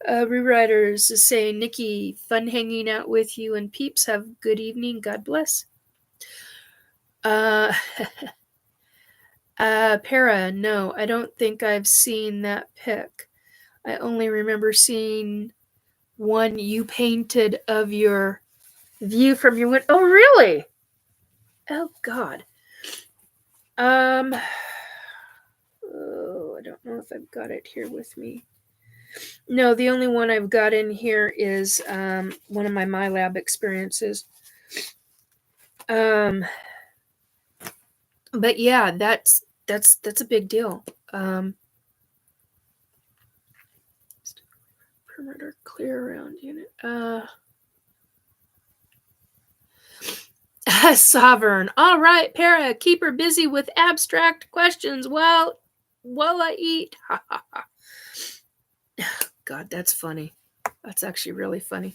Woo Riders is saying, Nikki, fun hanging out with you and peeps. Have a good evening. God bless. Para, no, I don't think I've seen that pic. I only remember seeing one you painted of your view from your window. Oh, really? Oh, God. Oh, I don't know if I've got it here with me. No, the only one I've got in here is one of my MiLab experiences. But yeah, that's a big deal. Perimeter clear around unit. Sovereign. All right, Para, keep her busy with abstract questions while I eat. God, that's funny. That's actually really funny.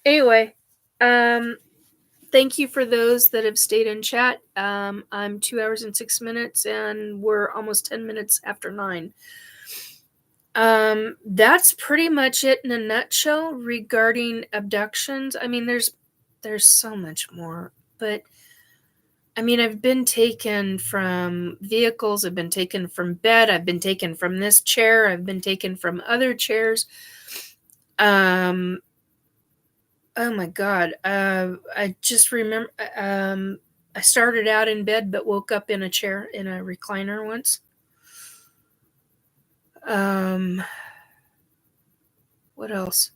Anyway, thank you for those that have stayed in chat. I'm 2 hours and 6 minutes, and we're almost 10 minutes after 9. That's pretty much it in a nutshell regarding abductions. I mean, there's so much more, but I mean, I've been taken from vehicles, I've been taken from bed, I've been taken from this chair, I've been taken from other chairs. Oh my God. I just remember, I started out in bed, but woke up in a chair, in a recliner once. What else?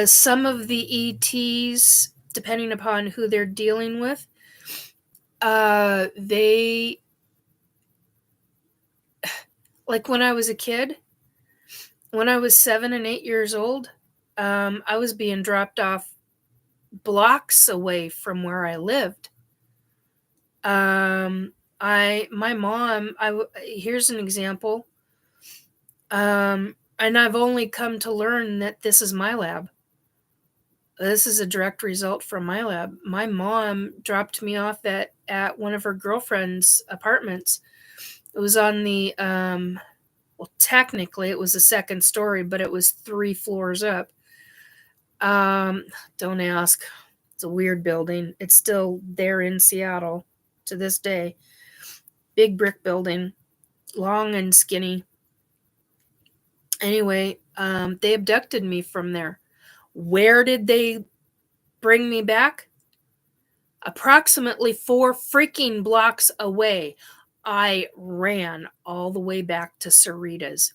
Some of the ETs, depending upon who they're dealing with, they, like when I was a kid, when I was 7 and 8 years old, I was being dropped off blocks away from where I lived. My mom, here's an example. And I've only come to learn that this is MiLab. This is a direct result from MiLab. My mom dropped me off at one of her girlfriend's apartments. It was on the, well, technically it was a second story, but it was 3 floors up. Don't ask. It's a weird building. It's still there in Seattle to this day. Big brick building, long and skinny. Anyway, they abducted me from there. Where did they bring me back? Approximately 4 freaking blocks away. I ran all the way back to Cerritos.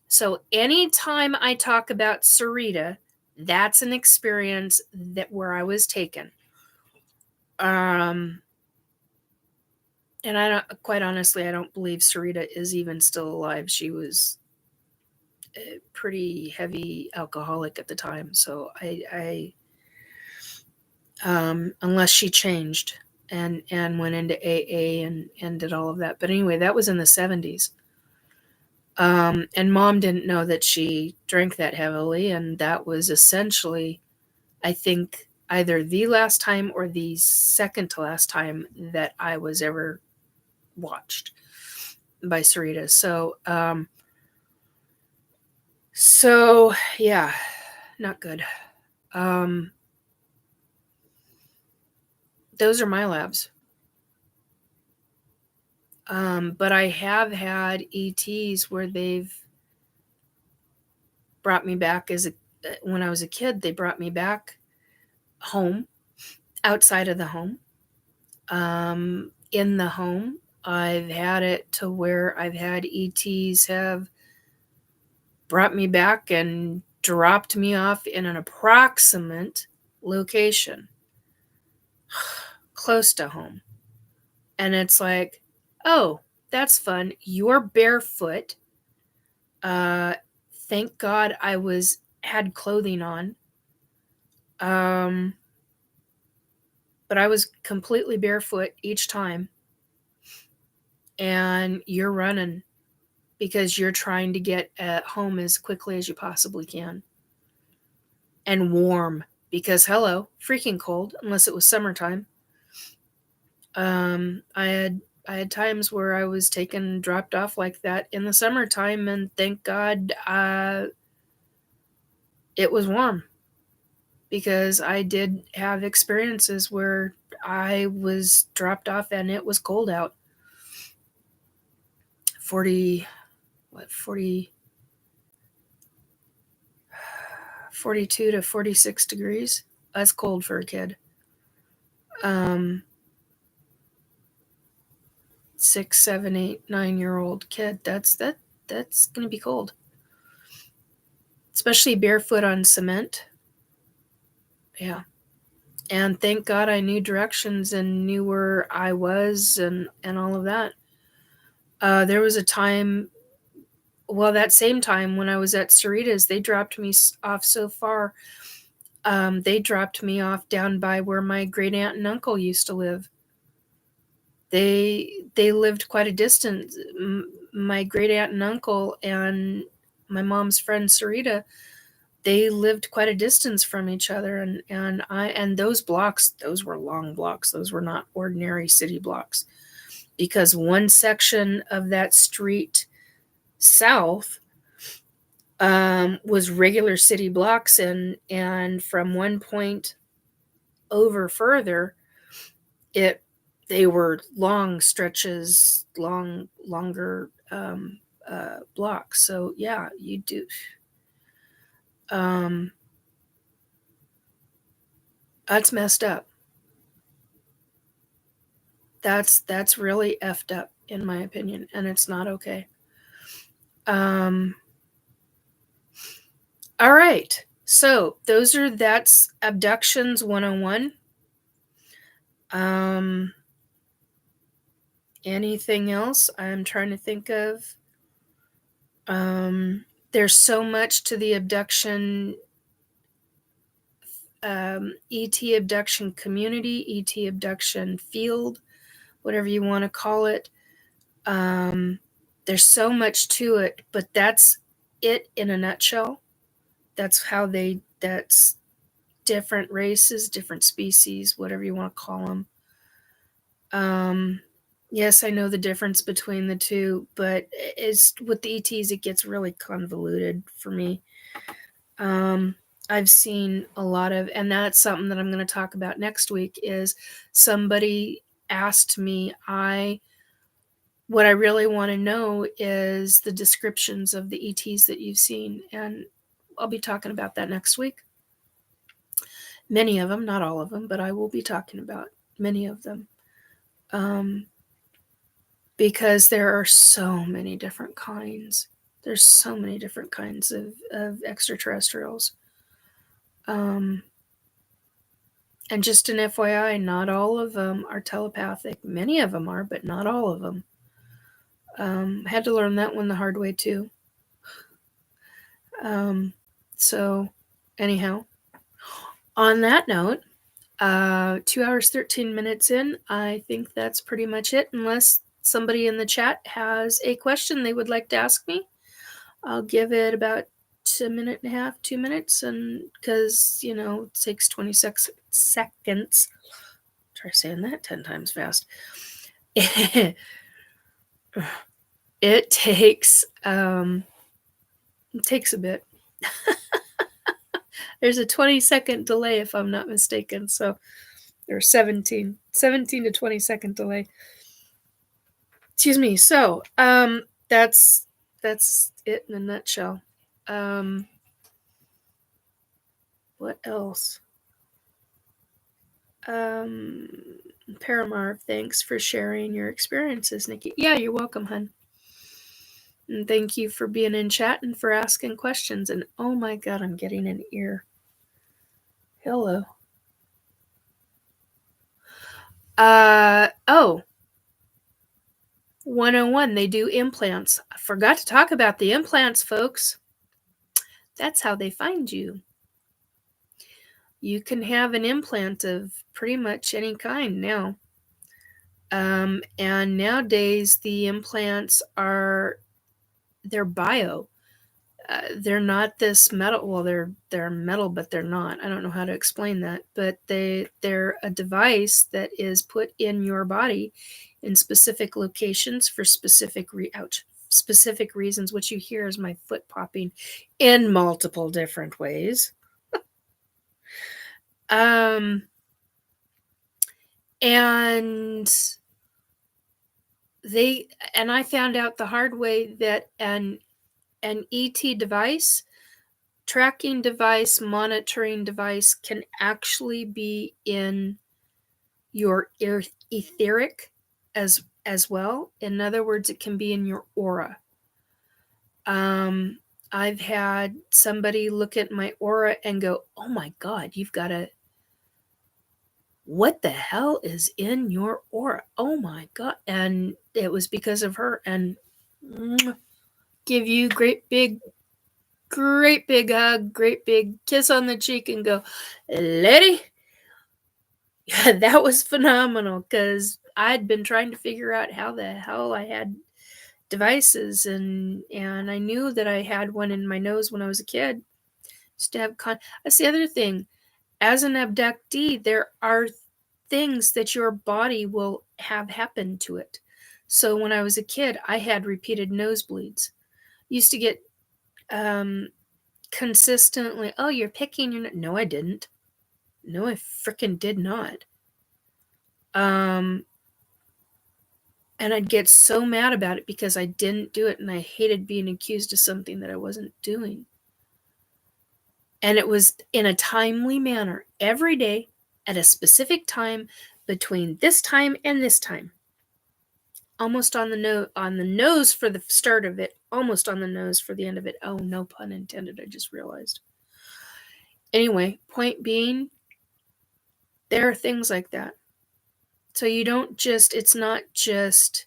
So anytime I talk about Cerrito, that's an experience that where I was taken. And I don't, quite honestly, I don't believe Cerrito is even still alive. She was a pretty heavy alcoholic at the time, so I unless she changed and went into AA and did all of that. But anyway, that was in the 70s. And Mom didn't know that she drank that heavily, and that was essentially, I think, either the last time or the second to last time that I was ever watched by Cerrito. So yeah, not good. Those are MiLabs. But I have had ETs where they've brought me back when I was a kid. They brought me back home, outside of the home. In the home, I've had it to where I've had ETs have brought me back and dropped me off in an approximate location close to home. And it's like, oh, that's fun. You're barefoot. Thank God I had clothing on. but I was completely barefoot each time. And you're running because you're trying to get at home as quickly as you possibly can. And warm, because hello, freaking cold, unless it was summertime. I had times where I was taken, dropped off like that in the summertime, and thank God it was warm, because I did have experiences where I was dropped off and it was cold out. 42 to 46 degrees. That's cold for a kid. 6, 7, 8, 9-year-old kid. That's gonna be cold. Especially barefoot on cement. Yeah. And thank God I knew directions and knew where I was and all of that. There was a time, well, that same time when I was at Surgeries, they dropped me off so far. They dropped me off down by where my great aunt and uncle used to live. They lived quite a distance. My great aunt and uncle and my mom's friend Sarita, they lived quite a distance from each other, and those blocks, those were long blocks. Those were not ordinary city blocks, because one section of that street south was regular city blocks, and from one point over further, they were long stretches, longer blocks. So yeah, you do. That's messed up. That's really effed up, in my opinion, and it's not okay. All right. So that's Abductions 101. Anything else I'm trying to think of? There's so much to the abduction, ET abduction community, ET abduction field, whatever you want to call it. There's so much to it, but that's it in a nutshell. That's different races, different species, whatever you want to call them. Yes, I know the difference between the two, but it's with the ETs, it gets really convoluted for me. I've seen a lot of, and that's something that I'm going to talk about next week, is somebody asked me, what I really want to know is the descriptions of the ETs that you've seen, and I'll be talking about that next week. Many of them, not all of them, but I will be talking about many of them. Because there are so many different kinds. There's so many different kinds of extraterrestrials. And just an FYI, not all of them are telepathic. Many of them are, but not all of them. I had to learn that one the hard way too. So anyhow, on that note, 2 hours, 13 minutes in, I think that's pretty much it, unless somebody in the chat has a question they would like to ask me. I'll give it about a minute and a half, 2 minutes, and because, it takes 26 seconds. Try saying that 10 times fast. It takes a bit. There's a 20-second delay, if I'm not mistaken. So there's 17 to 20-second delay. Excuse me. So that's it in a nutshell. What else? Paramar, thanks for sharing your experiences, Nikki. Yeah, you're welcome, hun. And thank you for being in chat and for asking questions. And oh my God, I'm getting an ear. Hello. 101, they do implants. I forgot to talk about the implants, folks. That's how they find you. You can have an implant of pretty much any kind now. And nowadays the implants they're bio. They're not this metal. Well, they're metal, but they're not. I don't know how to explain that. But they're a device that is put in your body in specific locations for specific reasons. What you hear is my foot popping in multiple different ways. And I found out the hard way that an ET device, tracking device, monitoring device, can actually be in your etheric as well. In other words, it can be in your aura. I've had somebody look at my aura and go, "Oh my God, what the hell is in your aura? Oh my God." And it was because of her. And give you great big hug, great big kiss on the cheek, and go, "Lady, that was phenomenal," because I'd been trying to figure out how the hell I had devices, and I knew that I had one in my nose when I was a kid. Just to have that's the other thing. As an abductee, there are things that your body will have happen to it. So when I was a kid, I had repeated nosebleeds. Used to get consistently, "Oh, you're picking your..." No, I didn't. No, I frickin' did not. And I'd get so mad about it because I didn't do it, and I hated being accused of something that I wasn't doing. And it was in a timely manner every day at a specific time between this time and this time. Almost on the nose for the start of it, almost on the nose for the end of it. Oh, no pun intended, I just realized. Anyway, point being, there are things like that. So you don't just, it's not just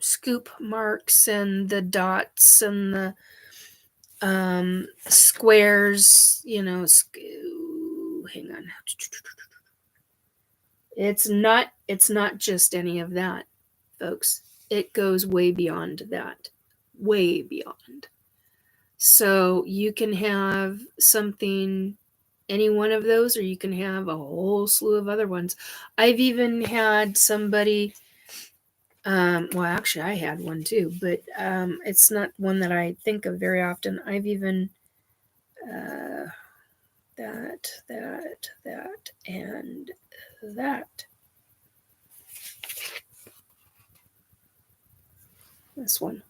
scoop marks and the dots and the squares, hang on. It's not just any of that, folks. It goes way beyond that. Way beyond. So you can have something, any one of those, or you can have a whole slew of other ones. I've even had somebody, well, actually I had one too, but it's not one that I think of very often. I've even that, and that. This one.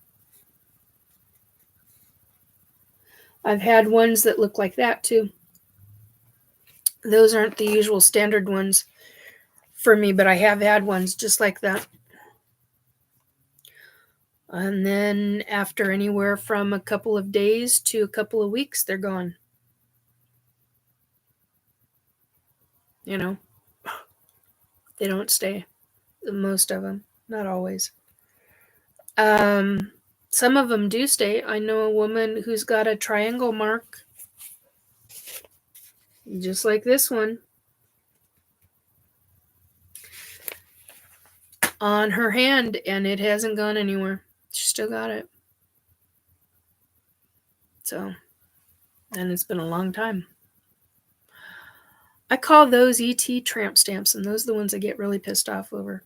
I've had ones that look like that too. Those aren't the usual standard ones for me, but I have had ones just like that. And then after anywhere from a couple of days to a couple of weeks, they're gone. They don't stay. Most of them, not always. Some of them do stay. I know a woman who's got a triangle mark, just like this one, on her hand, and it hasn't gone anywhere. She still got it. So, and it's been a long time. I call those ET tramp stamps, and those are the ones I get really pissed off over,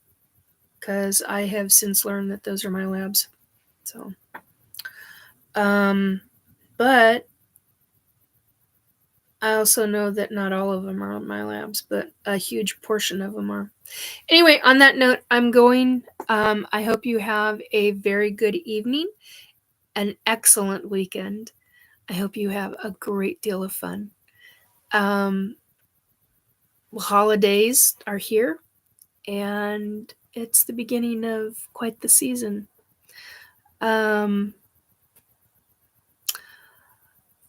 because I have since learned that those are MiLabs. So, but I also know that not all of them are MiLabs, but a huge portion of them are. Anyway, on that note, I'm going. I hope you have a very good evening, an excellent weekend. I hope you have a great deal of fun. Holidays are here, and it's the beginning of quite the season.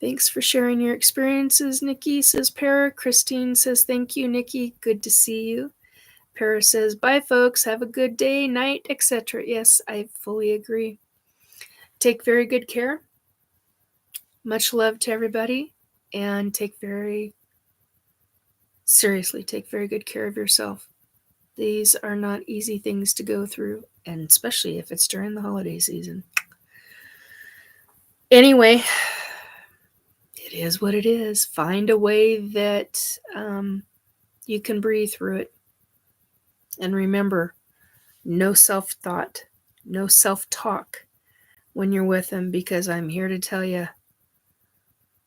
Thanks for sharing your experiences, Nikki, says Para. Christine says, thank you, Nikki. Good to see you. Para says, bye, folks. Have a good day, night, etc. Yes, I fully agree. Take very good care. much love to everybody, and take very good care of yourself. These are not easy things to go through, and especially if it's during the holiday season. Anyway, it is what it is. Find a way that you can breathe through it. And remember, no self-thought, no self-talk when you're with them, because I'm here to tell you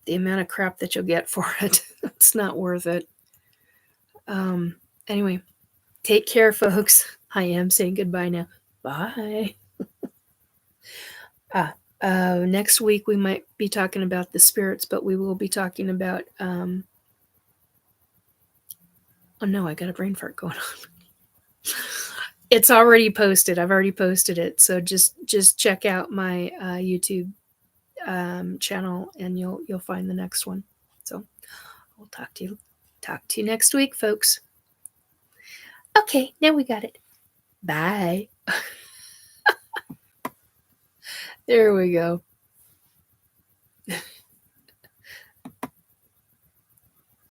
the amount of crap that you'll get for it. It's not worth it. Anyway, take care, folks. I am saying goodbye now. Bye. Next week we might be talking about the spirits, but we will be talking about oh no, I got a brain fart going on. It's already posted. I've already posted it. So just check out my YouTube channel, and you'll find the next one. So I'll talk to you next week, folks. Okay, now we got it. Bye. There we go.